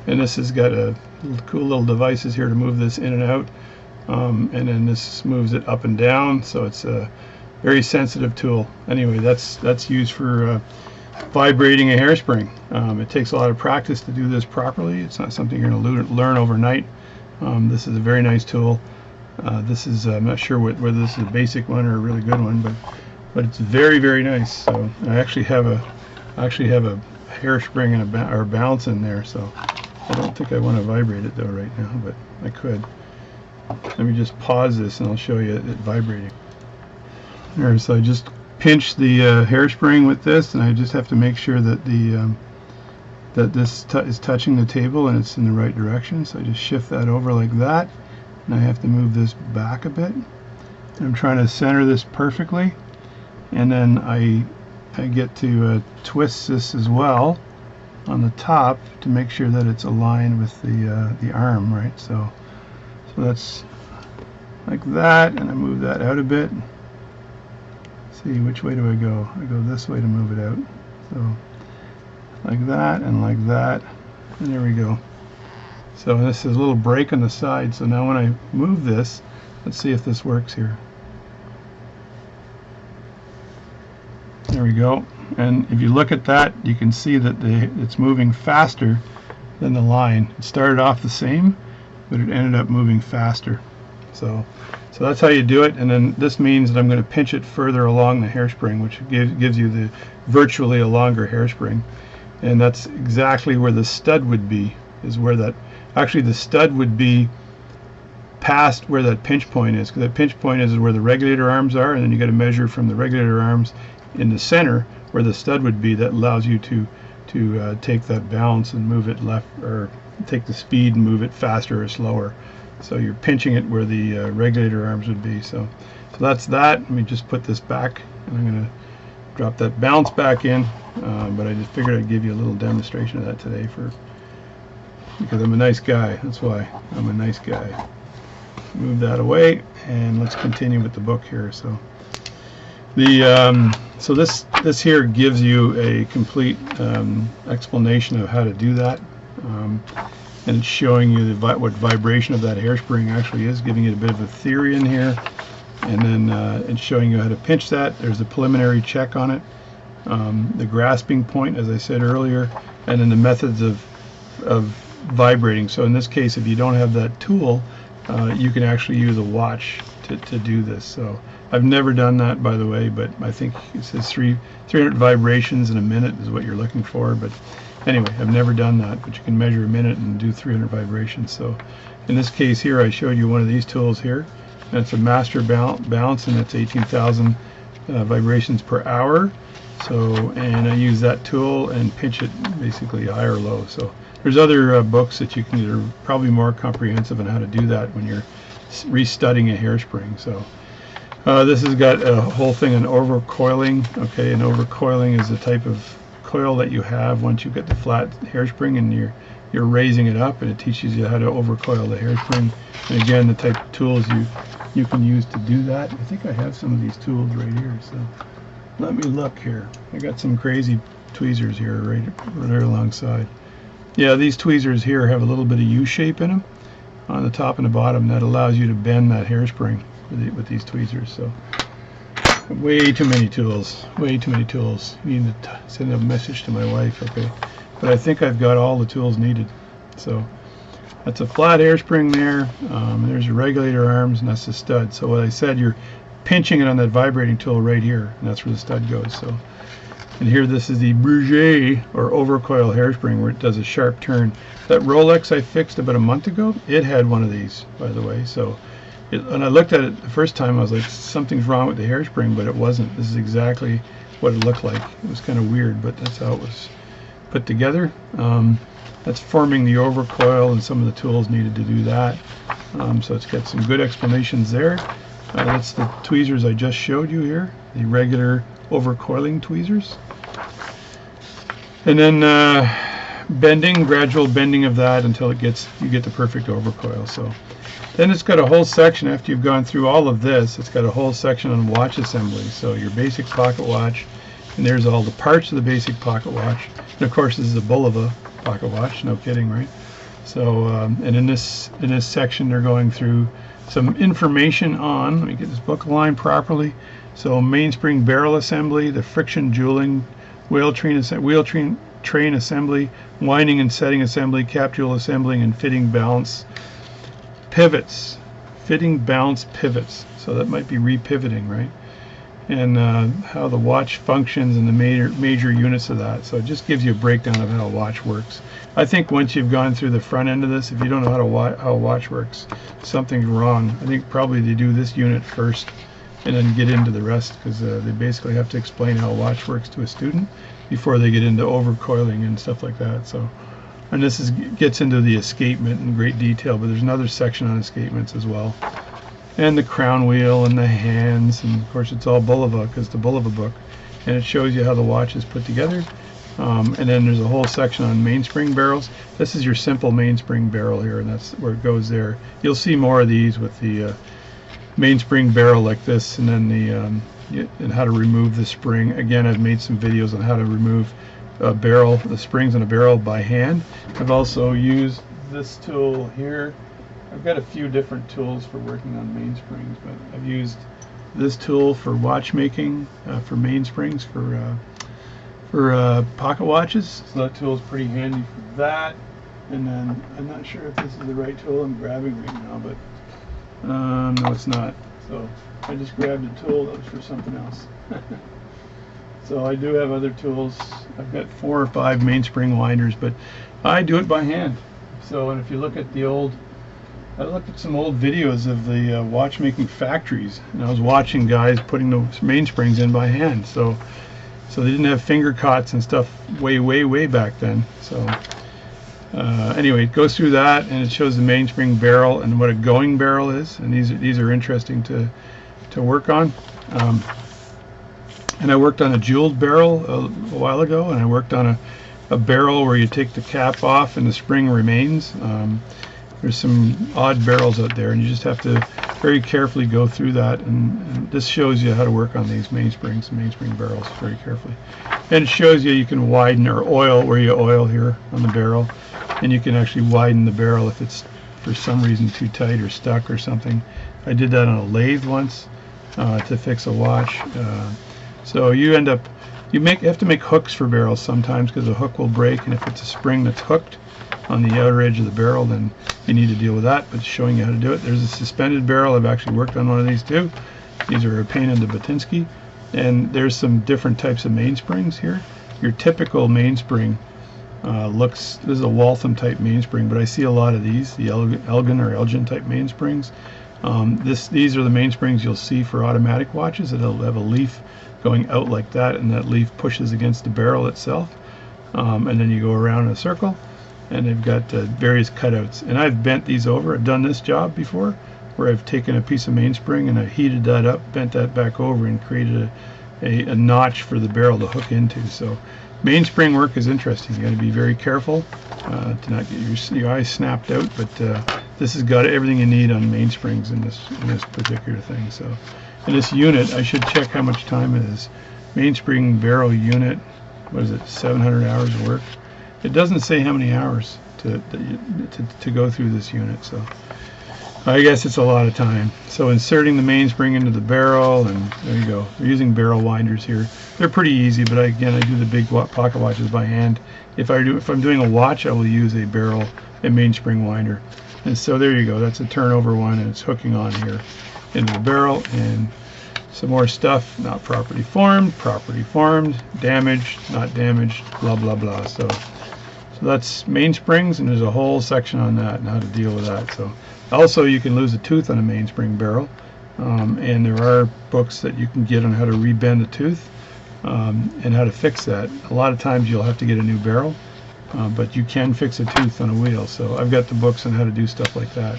And this has got a cool little devices here to move this in and out, and then this moves it up and down, so it's a very sensitive tool. Anyway, that's used for vibrating a hairspring. It takes a lot of practice to do this properly. It's not something you're going to learn overnight. This is a very nice tool. This is, I'm not sure whether this is a basic one or a really good one, but it's very, very nice. So I actually have a hairspring and a balance in there, so I don't think I want to vibrate it though right now, but I could. Let me just pause this and I'll show you it vibrating. There, so I just pinch the hairspring with this, and I just have to make sure that that this is touching the table and it's in the right direction. So I just shift that over like that, and I have to move this back a bit. I'm trying to center this perfectly, and then I get to twist this as well on the top to make sure that it's aligned with the arm, right? So that's like that, and I move that out a bit. See, which way do I go? I go this way to move it out. So like that and like that, and there we go. So this is a little break on the side, so now when I move this, let's see if this works here. There we go. And if you look at that, you can see that it's moving faster than the line. It started off the same, but it ended up moving faster. So that's how you do it. And then this means that I'm going to pinch it further along the hairspring, which gives you virtually a longer hairspring. And that's exactly where the stud would be, is where that, actually the stud would be past where that pinch point is, because that pinch point is where the regulator arms are, and then you got to measure from the regulator arms in the center where the stud would be. That allows you to take that balance and move it left, or take the speed and move it faster or slower. So you're pinching it where the regulator arms would be. So that's that. Let me just put this back, and I'm going to drop that balance back in. But I just figured I'd give you a little demonstration of that today, because I'm a nice guy. That's why I'm a nice guy. Move that away, and let's continue with the book here. So so this here gives you a complete explanation of how to do that. And it's showing you what vibration of that hairspring actually is, giving it a bit of a theory in here, and then it's showing you how to pinch that. There's a preliminary check on it, the grasping point, as I said earlier, and then the methods of vibrating. So in this case, if you don't have that tool, you can actually use a watch to do this. So I've never done that, by the way, but I think it says 300 vibrations in a minute is what you're looking for. But anyway, I've never done that, but you can measure a minute and do 300 vibrations. So in this case here, I showed you one of these tools here. That's a master balance, and that's 18,000 vibrations per hour. So, and I use that tool and pinch it basically high or low. So there's other books that you can that are probably more comprehensive on how to do that when you're restudying a hairspring. So this has got a whole thing on overcoiling. Okay, and overcoiling is the type of coil that you have once you get the flat hairspring, and you're raising it up, and it teaches you how to overcoil the hairspring. And again, the type of tools you can use to do that. I think I have some of these tools right here, so let me look here. I got some crazy tweezers here right alongside. Yeah, these tweezers here have a little bit of U-shape in them on the top and the bottom. That allows you to bend that hairspring with these tweezers. So way too many tools. Way too many tools. You need to send a message to my wife, okay? But I think I've got all the tools needed. So that's a flat hairspring there. There's your regulator arms, and that's the stud. So what I said, you're pinching it on that vibrating tool right here, and that's where the stud goes. So, and here, this is the Bruget or overcoil hairspring, where it does a sharp turn. That Rolex I fixed about a month ago, it had one of these, by the way. So when I looked at it the first time, I was like, something's wrong with the hairspring, but it wasn't. This is exactly what it looked like. It was kind of weird, but that's how it was put together. That's forming the overcoil, and some of the tools needed to do that. So it's got some good explanations there. That's the tweezers I just showed you here, the regular overcoiling tweezers. And then bending, gradual bending of that until you get the perfect overcoil. So then it's got a whole section, after you've gone through all of this, it's got a whole section on watch assembly. So your basic pocket watch, and there's all the parts of the basic pocket watch. And of course, this is a Bulova pocket watch, no kidding, right? So and in this section they're going through some information on, let me get this book aligned properly. So mainspring barrel assembly, the friction jewelling, wheel train assembly, winding and setting assembly, cap jewel assembling, and fitting balance pivots. Fitting balance pivots. So that might be repivoting, right? And how the watch functions and the major units of that. So it just gives you a breakdown of how a watch works. I think once you've gone through the front end of this, if you don't know how a watch works, something's wrong. I think probably they do this unit first and then get into the rest, because they basically have to explain how a watch works to a student before they get into overcoiling and stuff like that. So, and this gets into the escapement in great detail, but there's another section on escapements as well. And the crown wheel and the hands, and of course it's all Bulova because the Bulova book, and it shows you how the watch is put together. And then there's a whole section on mainspring barrels. This is your simple mainspring barrel here, and that's where it goes there. You'll see more of these with the mainspring barrel like this, and then the and how to remove the spring. Again, I've made some videos on how to remove a barrel, the springs in a barrel by hand. I've also used this tool here. I've got a few different tools for working on mainsprings, but I've used this tool for watchmaking, for mainsprings, for pocket watches. So that tool is pretty handy for that. And then I'm not sure if this is the right tool I'm grabbing right now, but no, it's not. So I just grabbed a tool that was for something else. So I do have other tools. I've got 4 or 5 mainspring winders, but I do it by hand. So, and if you look at I looked at some old videos of the watchmaking factories, and I was watching guys putting the mainsprings in by hand. So they didn't have finger cots and stuff way back then. So anyway, it goes through that, and it shows the mainspring barrel and what a going barrel is, and these are interesting to work on. And I worked on a jeweled barrel a while ago, and I worked on a barrel where you take the cap off and the spring remains. There's some odd barrels out there, and you just have to very carefully go through that, and this shows you how to work on these mainspring barrels very carefully. And it shows you can widen or oil where you oil here on the barrel, and you can actually widen the barrel if it's for some reason too tight or stuck or something. I did that on a lathe once to fix a watch. So you have to make hooks for barrels sometimes, because the hook will break, and if it's a spring that's hooked on the outer edge of the barrel, then you need to deal with that, but showing you how to do it. There's a suspended barrel. I've actually worked on one of these too. These are a pain in the Batinsky, and there's some different types of mainsprings here. Your typical mainspring this is a Waltham type mainspring, but I see a lot of these, the Elgin or Elgin type mainsprings. These are the mainsprings you'll see for automatic watches. It'll have a leaf going out like that, and that leaf pushes against the barrel itself, and then you go around in a circle, and they've got various cutouts. And I've bent these over. I've done this job before, where I've taken a piece of mainspring and I heated that up, bent that back over, and created a notch for the barrel to hook into. So mainspring work is interesting. You got to be very careful to not get your eyes snapped out, but this has got everything you need on mainsprings in this particular thing. So in this unit, I should check how much time it is. Mainspring barrel unit, what is it, 700 hours of work? It doesn't say how many hours to go through this unit, so I guess it's a lot of time. So inserting the mainspring into the barrel, and there you go. We're using barrel winders here. They're pretty easy, but I do the big pocket watches by hand. If I'm doing a watch, I will use a mainspring winder. And so there you go. That's a turnover one, and it's hooking on here into the barrel. And some more stuff: not properly formed, damaged, not damaged, blah blah blah. So that's mainsprings, and there's a whole section on that and how to deal with that. So also, you can lose a tooth on a mainspring barrel, and there are books that you can get on how to rebend a tooth and how to fix that. A lot of times you'll have to get a new barrel, but you can fix a tooth on a wheel. So I've got the books on how to do stuff like that.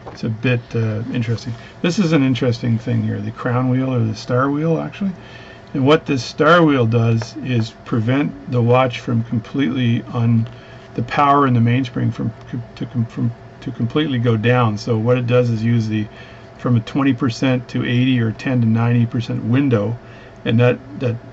It's a bit interesting. This is an interesting thing here, the crown wheel, or the star wheel actually. And what this star wheel does is prevent the watch from completely the power in the mainspring to completely go down. So what it does is use from a 20% to 80 or 10 to 90% window, and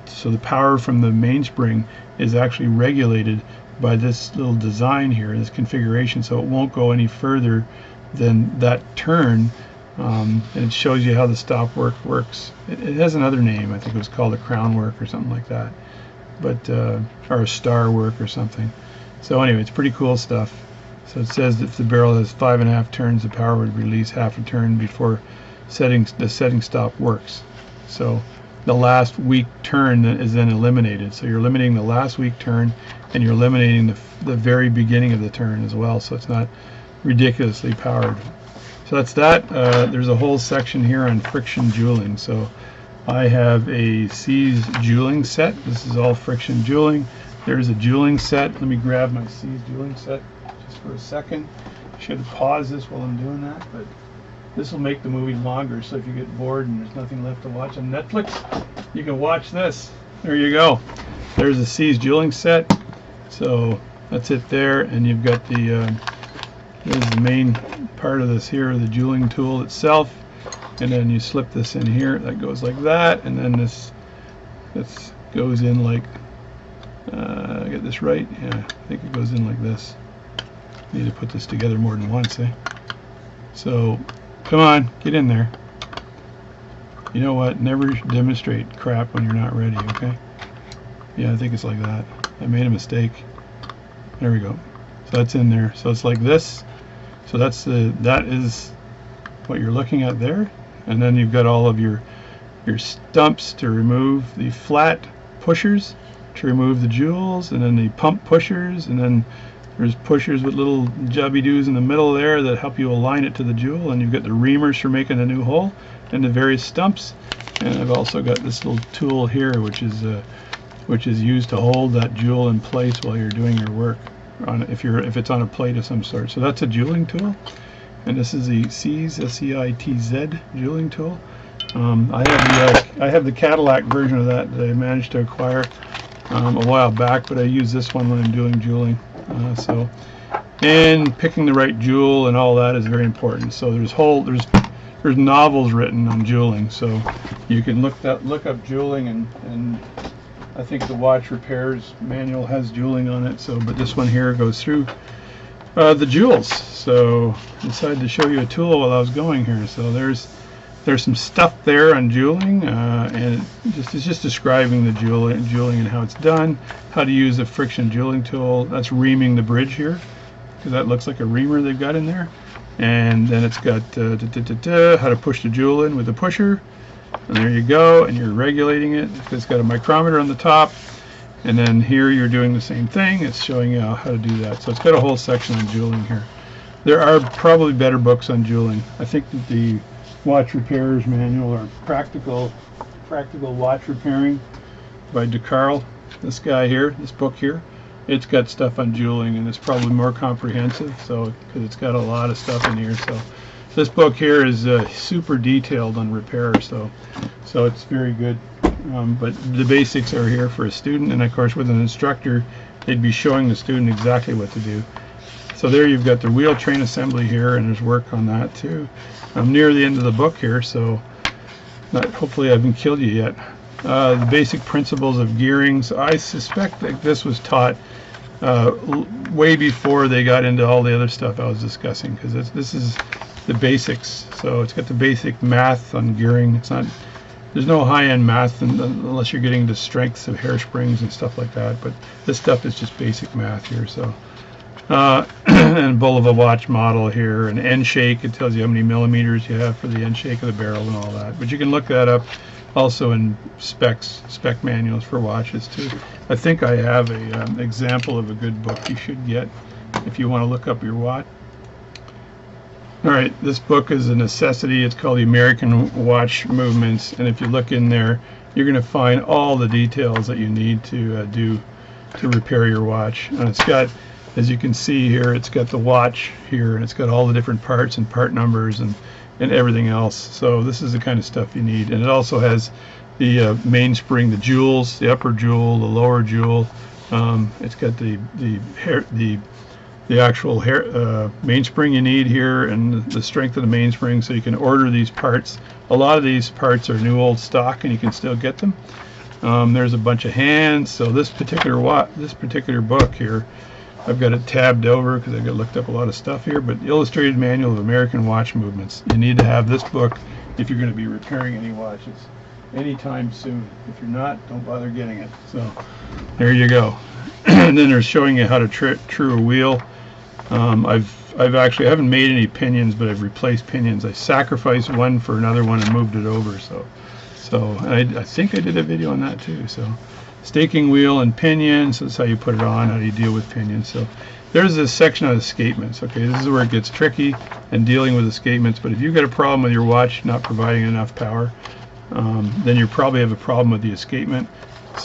so the power from the mainspring is actually regulated by this little design here, this configuration, so it won't go any further than that turn. And it shows you how the stop work works. It has another name. I think it was called a crown work or something like that, but or a star work or something. So anyway, it's pretty cool stuff. So it says if the barrel has 5.5 turns, the power would release half a turn before the setting stop works. So the last weak turn is then eliminated. So you're eliminating the last weak turn, and you're eliminating the very beginning of the turn as well. So it's not ridiculously powered. So that's that. There's a whole section here on friction jeweling. So I have a C's jeweling set. This is all friction jeweling. There's a jeweling set. Let me grab my C's jeweling set just for a second. I should pause this while I'm doing that, but this will make the movie longer, so if you get bored and there's nothing left to watch on Netflix, you can watch this. There you go. There's a C's jeweling set. So that's it there, and you've got the there's the main part of this here, the jeweling tool itself, and then you slip this in here. That goes like that, and then this goes in like get this right? Yeah, I think it goes in like this. Need to put this together more than once, eh? So come on, get in there. You know what? Never demonstrate crap when you're not ready, okay? Yeah, I think it's like that. I made a mistake. There we go. So that's in there. So it's like this. So that is what you're looking at there. And then you've got all of your stumps to remove the flat pushers, to remove the jewels, and then the pump pushers, and then there's pushers with little jobby-doos in the middle there that help you align it to the jewel, and you've got the reamers for making a new hole, and the various stumps. And I've also got this little tool here, which is used to hold that jewel in place while you're doing your work, if it's on a plate of some sort. So that's a jeweling tool, and this is the C's S-E-I-T-Z jeweling tool. I have the Cadillac version of that I managed to acquire a while back, but I use this one when I'm doing jeweling. And picking the right jewel and all that is very important. So there's novels written on jeweling, so you can look up jeweling, and I think the watch repairs manual has jeweling on it. So, but this one here goes through the jewels. So I decided to show you a tool while I was going here. So there's some stuff there on jeweling, and it's just describing the jeweling and how it's done, how to use a friction jeweling tool. That's reaming the bridge here, because that looks like a reamer they've got in there. And then it's got how to push the jewel in with the pusher, and there you go, and you're regulating it. It's got a micrometer on the top, and then here you're doing the same thing. It's showing you how to do that. So it's got a whole section on jeweling here. There are probably better books on jeweling. I think that the Watch Repairer's Manual, or Practical Watch Repairing by DeCarl, this guy here, this book here, it's got stuff on jeweling, and it's probably more comprehensive, so because it's got a lot of stuff in here. So this book here is super detailed on repair, so it's very good. But the basics are here for a student, and of course with an instructor, they'd be showing the student exactly what to do. So there you've got the wheel train assembly here, and there's work on that too. I'm near the end of the book here, so hopefully I haven't killed you yet. The basic principles of gearings. I suspect that this was taught way before they got into all the other stuff I was discussing, because this is the basics. So it's got the basic math on gearing. There's no high-end math unless you're getting the strengths of hairsprings and stuff like that, but this stuff is just basic math here. So and Bulova watch model here, and end shake. It tells you how many millimeters you have for the end shake of the barrel and all that. But you can look that up also in spec manuals for watches too. I think I have an example of a good book you should get if you want to look up your watch. All right, this book is a necessity. It's called The American Watch Movements, and if you look in there, you're going to find all the details that you need to do to repair your watch. And it's got, as you can see here, it's got the watch here, and it's got all the different parts and part numbers and everything else. So this is the kind of stuff you need. And it also has the mainspring, the jewels, the upper jewel, the lower jewel. It's got the actual mainspring you need here, and the strength of the mainspring, so you can order these parts. A lot of these parts are new old stock, and you can still get them. There's a bunch of hands. So this particular book here, I've got it tabbed over because I've got looked up a lot of stuff here, but Illustrated Manual of American Watch Movements. You need to have this book if you're going to be repairing any watches anytime soon. If you're not, don't bother getting it. So there you go. And then they're showing you how to true a wheel. I haven't made any pinions, but I've replaced pinions. I sacrificed one for another one and moved it over. And I think I did a video on that too. So staking wheel and pinions, that's how you put it on, how do you deal with pinions. So there's this section on escapements. Okay, this is where it gets tricky and dealing with escapements. But if you've got a problem with your watch not providing enough power, then you probably have a problem with the escapement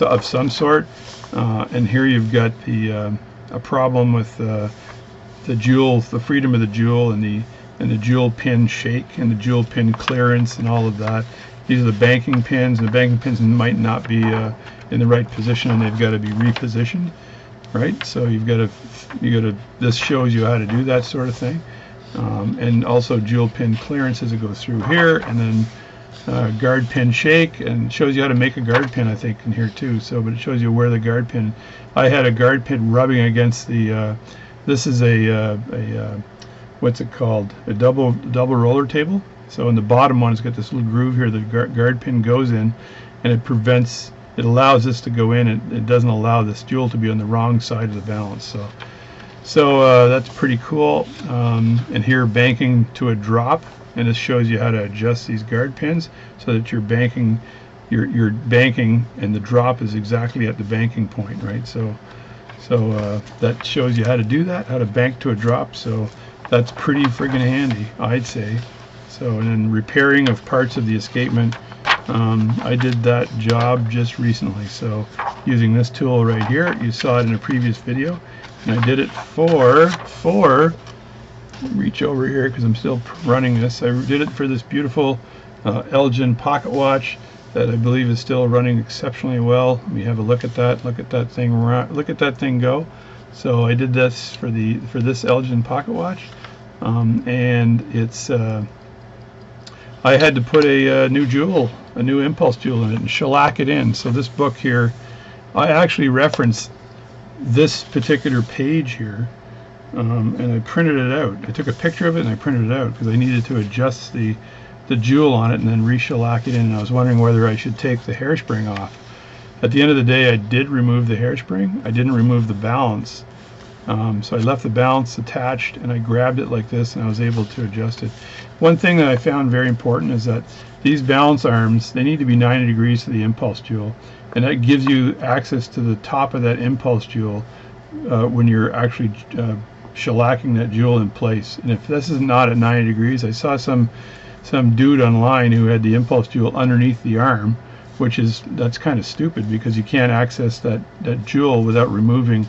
of some sort. And here you've got a problem with the jewel, the freedom of the jewel, and the jewel pin shake and the jewel pin clearance and all of that. These are the banking pins, and the banking pins might not be in the right position, and they've got to be repositioned, right? So this shows you how to do that sort of thing, and also jewel pin clearance as it goes through here, and then guard pin shake, and shows you how to make a guard pin, I think, in here too. So, but it shows you where the guard pin. I had a guard pin rubbing against the. This is a what's it called? A double roller table. So in the bottom one, it's got this little groove here. The guard pin goes in, and it allows this to go in. It doesn't allow this jewel to be on the wrong side of the balance. So that's pretty cool. And here, banking to a drop, and this shows you how to adjust these guard pins so that you're banking, and the drop is exactly at the banking point, right? So that shows you how to do that, how to bank to a drop. So that's pretty friggin' handy, I'd say. So, and then repairing of parts of the escapement, I did that job just recently. So using this tool right here, you saw it in a previous video, and I did it for reach over here because I'm still running this. I did it for this beautiful Elgin pocket watch that I believe is still running exceptionally well. Let me have a look at that. Look at that thing go. So I did this for this Elgin pocket watch, and it's I had to put a new impulse jewel in it and shellac it in. So this book here, I actually referenced this particular page here, and I printed it out. I took a picture of it and I printed it out because I needed to adjust the jewel on it and then re-shellac it in. And I was wondering whether I should take the hairspring off. At the end of the day, I did remove the hairspring. I didn't remove the balance. So I left the balance attached, and I grabbed it like this, and I was able to adjust it. One thing that I found very important is that these balance arms, they need to be 90 degrees to the impulse jewel, and that gives you access to the top of that impulse jewel when you're actually shellacking that jewel in place. And if this is not at 90 degrees, I saw some dude online who had the impulse jewel underneath the arm, that's kind of stupid because you can't access that jewel without removing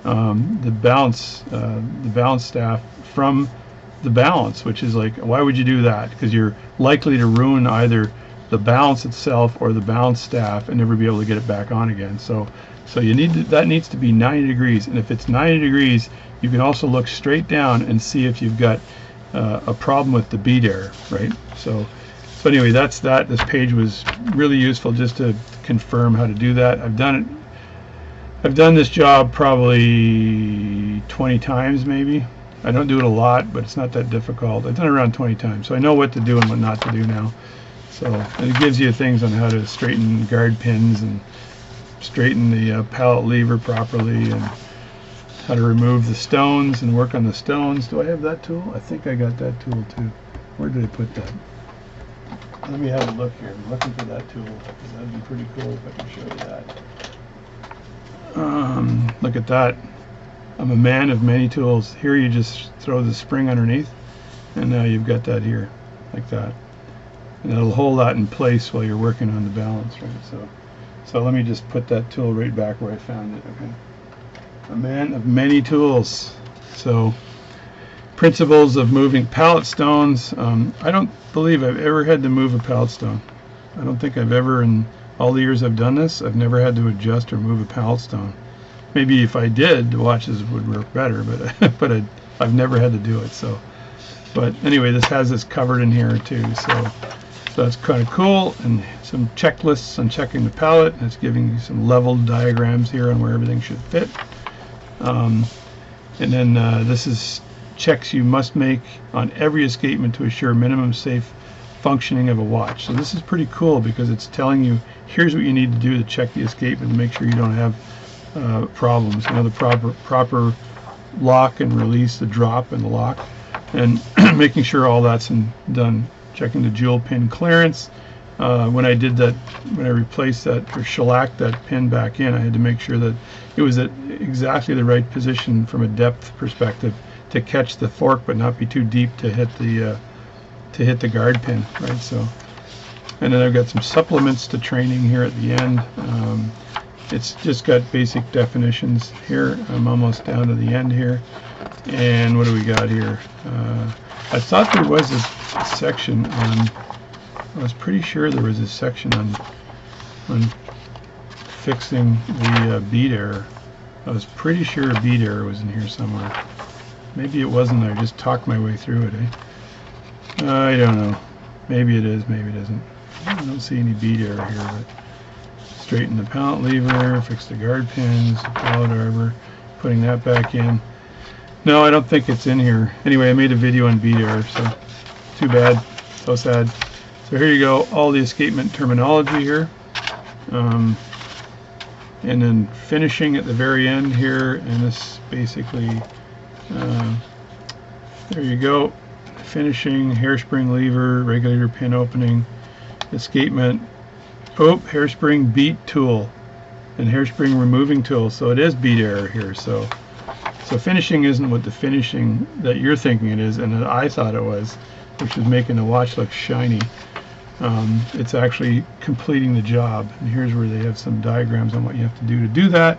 the balance staff from the balance, which is like, why would you do that? Because you're likely to ruin either the balance itself or the balance staff and never be able to get it back on again. So that needs to be 90 degrees, and if it's 90 degrees, you can also look straight down and see if you've got a problem with the bead error, right? So anyway, that's that. This page was really useful just to confirm how to do that. I've done this job probably 20 times maybe. I don't do it a lot, but it's not that difficult. I've done it around 20 times, so I know what to do and what not to do now. So, and it gives you things on how to straighten guard pins and straighten the pallet lever properly, and how to remove the stones and work on the stones. Do I have that tool? I think I got that tool too. Where did I put that? Let me have a look here. I'm looking for that tool, because that'd be pretty cool if I can show you that. Look at that. I'm a man of many tools. Here you just throw the spring underneath, and now you've got that here, like that. And that'll hold that in place while you're working on the balance, right? So let me just put that tool right back where I found it, okay? A man of many tools. So, principles of moving pallet stones. I don't believe I've ever had to move a pallet stone. I don't think I've ever, in all the years I've done this, I've never had to adjust or move a pallet stone. Maybe if I did, the watches would work better, but I've never had to do it. So, but anyway, this has this covered in here too. So So that's kind of cool, and some checklists on checking the pallet. It's giving you some level diagrams here on where everything should fit. And then this is checks you must make on every escapement to assure minimum safe functioning of a watch. So this is pretty cool because it's telling you here's what you need to do to check the escapement to make sure you don't have problems. You know, the proper lock and release, the drop and the lock, and making sure all that's done. Checking the jewel pin clearance. When I did that, when I replaced that or shellacked that pin back in, I had to make sure that it was at exactly the right position from a depth perspective to catch the fork, but not be too deep to hit the guard pin, right? So, and then I've got some supplements to training here at the end. It's just got basic definitions here. I'm almost down to the end here. And what do we got here? I thought there was a section on, I was pretty sure there was a section on fixing the bead error. I was pretty sure a bead error was in here somewhere. Maybe it wasn't. I just talked my way through it, eh? I don't know. Maybe it is, maybe it isn't. I don't see any bead error here, but straighten the pallet lever, fix the guard pins, the pallet arbor, putting that back in. No, I don't think it's in here. Anyway, I made a video on bead error, so too bad, so sad. So here you go, all the escapement terminology here. And then finishing at the very end here, and this basically, there you go. Finishing, hairspring lever, regulator pin opening, escapement, hairspring beat tool, and hairspring removing tool. So it is bead error here. So finishing isn't what the finishing that you're thinking it is, and that I thought it was, which is making the watch look shiny. It's actually completing the job. And here's where they have some diagrams on what you have to do that.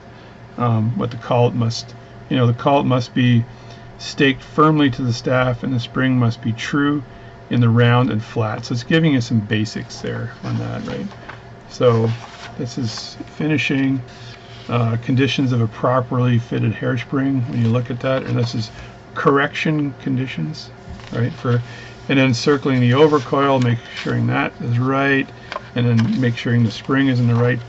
What the collet must, the collet must be staked firmly to the staff, and the spring must be true in the round and flat. So it's giving you some basics there on that, right? So this is finishing, conditions of a properly fitted hairspring when you look at that, and this is correction conditions, right? And then circling the overcoil, make sure that is right, and then make sure the spring is in the right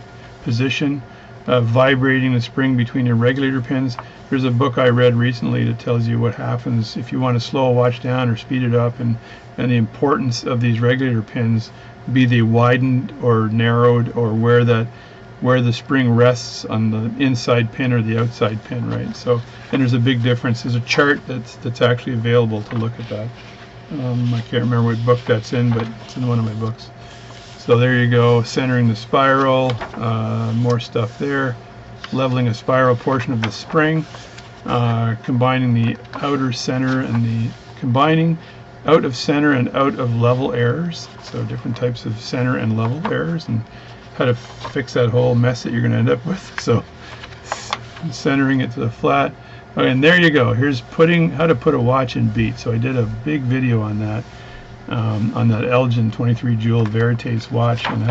position. Vibrating the spring between your regulator pins. There's a book I read recently that tells you what happens if you want to slow a watch down or speed it up, and the importance of these regulator pins, be they widened or narrowed, or where the spring rests on the inside pin or the outside pin, right? So, and there's a big difference. There's a chart that's actually available to look at that. I can't remember what book that's in, but it's in one of my books. So there you go, centering the spiral, more stuff there, leveling a spiral portion of the spring, combining the outer center and combining out of center and out of level errors, so different types of center and level errors, and how to fix that whole mess that you're going to end up with. So centering it to the flat. Okay, and there you go. Here's how to put a watch in beat. So I did a big video on that Elgin 23 jewel Veritas watch, and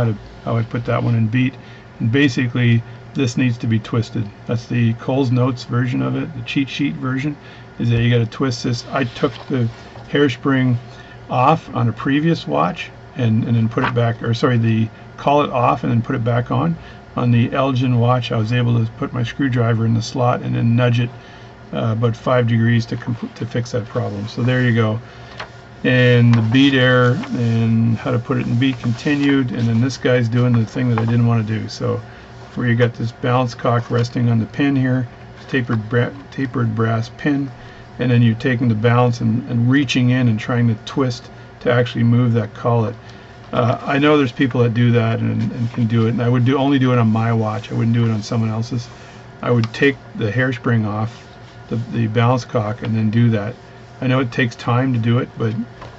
how I put that one in beat. And basically, this needs to be twisted. That's the Cole's Notes version of it. The cheat sheet version is that you got to twist this. I took the hairspring off on a previous watch and then put it back, or sorry, the collet off and then put it back on. On the Elgin watch, I was able to put my screwdriver in the slot and then nudge it about 5 degrees to fix that problem. So there you go. And the bead error and how to put it in beat continued, and then this guy's doing the thing that I didn't want to do. So where you got this balance cock resting on the pin here, tapered brass pin, and then you're taking the balance and reaching in and trying to twist to actually move that collet. I know there's people that do that and can do it, and I would only do it on my watch. I wouldn't do it on someone else's. I would take the hairspring off the balance cock and then do that. I know it takes time to do it,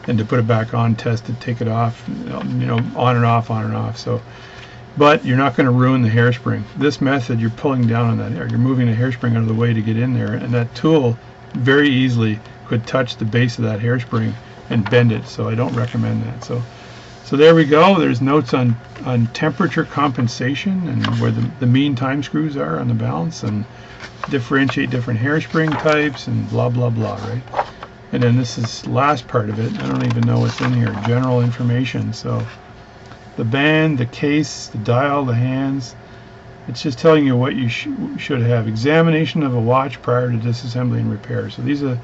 and to put it back on, test it, take it off, on and off. So, but you're not going to ruin the hairspring. This method, you're pulling down on that, or you're moving the hairspring out of the way to get in there, and that tool very easily could touch the base of that hairspring and bend it. So I don't recommend that. So there we go. There's notes on temperature compensation and where the mean time screws are on the balance, and differentiate different hairspring types, and blah blah blah, right? And then this is last part of it. I don't even know what's in here. General information. So the band, the case, the dial, the hands. It's just telling you what you should have. Examination of a watch prior to disassembly and repair. So these are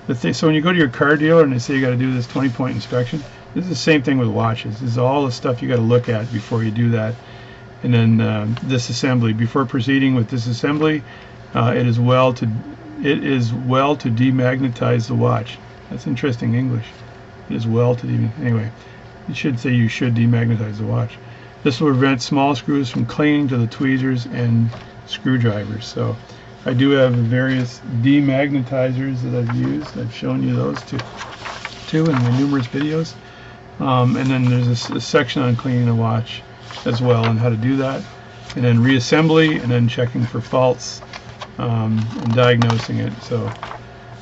the things. So when you go to your car dealer and they say you got to do this 20-point inspection, this is the same thing with watches. This is all the stuff you got to look at before you do that. And then disassembly. Before proceeding with disassembly, it is well to demagnetize the watch. That's interesting English. It is well to anyway. You should say you should demagnetize the watch. This will prevent small screws from clinging to the tweezers and screwdrivers. So I do have various demagnetizers that I've used. I've shown you those too in my numerous videos. And then there's a section on cleaning the watch as well and how to do that. And then reassembly and then checking for faults and diagnosing it. So,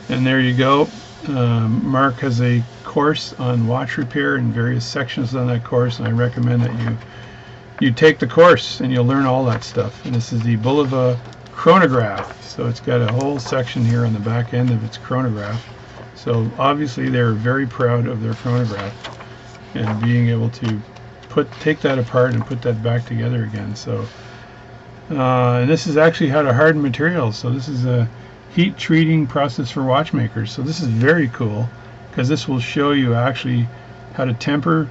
and there you go. Mark has a course on watch repair and various sections on that course, and I recommend that you take the course and you'll learn all that stuff. And this is the Bulova Chronograph, so it's got a whole section here on the back end of its chronograph. So obviously they're very proud of their chronograph and being able to take that apart and put that back together again. So and this is actually how to harden materials. So this is a heat treating process for watchmakers. So this is very cool because this will show you actually how to temper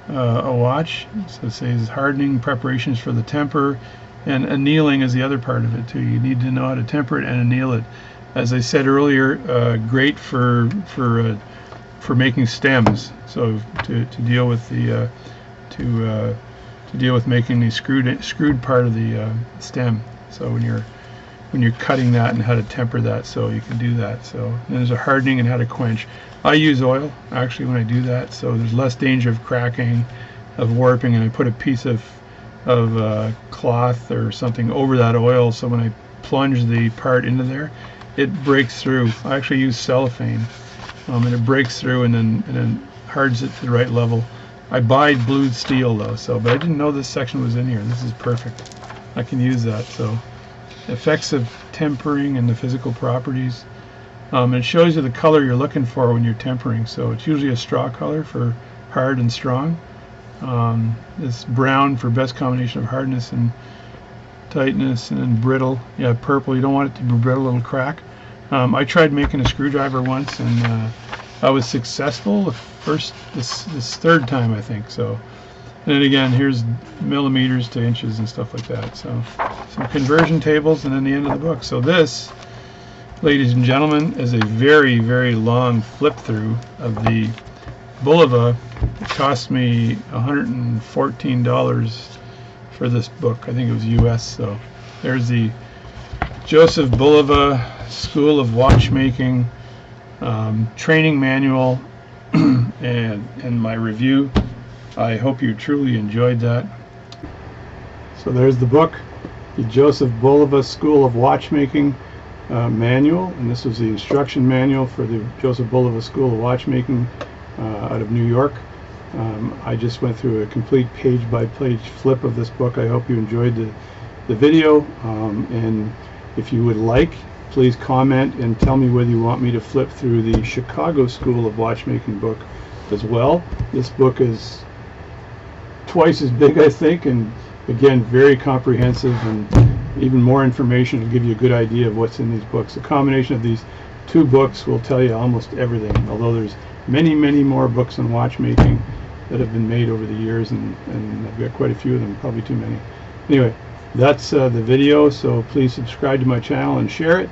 a watch. So it says hardening preparations for the temper, and annealing is the other part of it too. You need to know how to temper it and anneal it. As I said earlier, great for making stems. So to deal with the to deal with making the screwed part of the stem. So when you're cutting that and how to temper that, so you can do that. So then there's a hardening and how to quench. I use oil actually when I do that, so there's less danger of cracking, of warping, and I put a piece of cloth or something over that oil, so when I plunge the part into there, it breaks through. I actually use cellophane, and it breaks through and then hardens it to the right level. I buy blued steel though, but I didn't know this section was in here. This is perfect. I can use that. So effects of tempering and the physical properties. It shows you the color you're looking for when you're tempering. So it's usually a straw color for hard and strong. This brown for best combination of hardness and tightness, and then brittle. Yeah, purple. You don't want it to be brittle, it'll crack. I tried making a screwdriver once, and I was successful this third time, I think. So, and then again, here's millimeters to inches and stuff like that. So some conversion tables, and then the end of the book. So this, ladies and gentlemen, is a very, very long flip through of the Bulova. It cost me $114 for this book. I think it was US. So there's the Joseph Bulova School of Watchmaking training manual and my review. I hope you truly enjoyed that. So there's the book, the Joseph Bulova School of Watchmaking manual, and this was the instruction manual for the Joseph Bulova School of Watchmaking out of New York. I just went through a complete page-by-page flip of this book. I hope you enjoyed the video, and if you would like, please comment and tell me whether you want me to flip through the Chicago School of Watchmaking book as well. This book is twice as big, I think, and again, very comprehensive, and even more information to give you a good idea of what's in these books. The combination of these two books will tell you almost everything, although there's many, many more books on watchmaking that have been made over the years, and I've got quite a few of them, probably too many. Anyway, that's the video, so please subscribe to my channel and share it.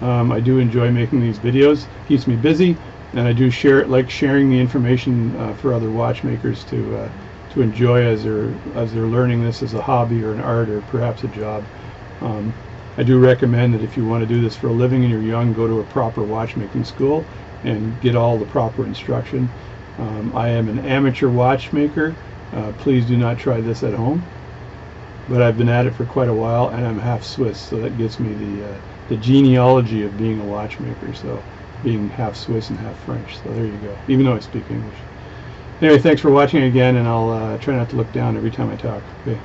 I do enjoy making these videos. Keeps me busy, and I do like sharing the information for other watchmakers to enjoy as they're learning this as a hobby or an art or perhaps a job. I do recommend that if you want to do this for a living and you're young, go to a proper watchmaking school and get all the proper instruction. I am an amateur watchmaker. Please do not try this at home. But I've been at it for quite a while, and I'm half Swiss, so that gives me the genealogy of being a watchmaker, so being half Swiss and half French. So there you go, even though I speak English. Anyway, thanks for watching again, and I'll try not to look down every time I talk. Okay.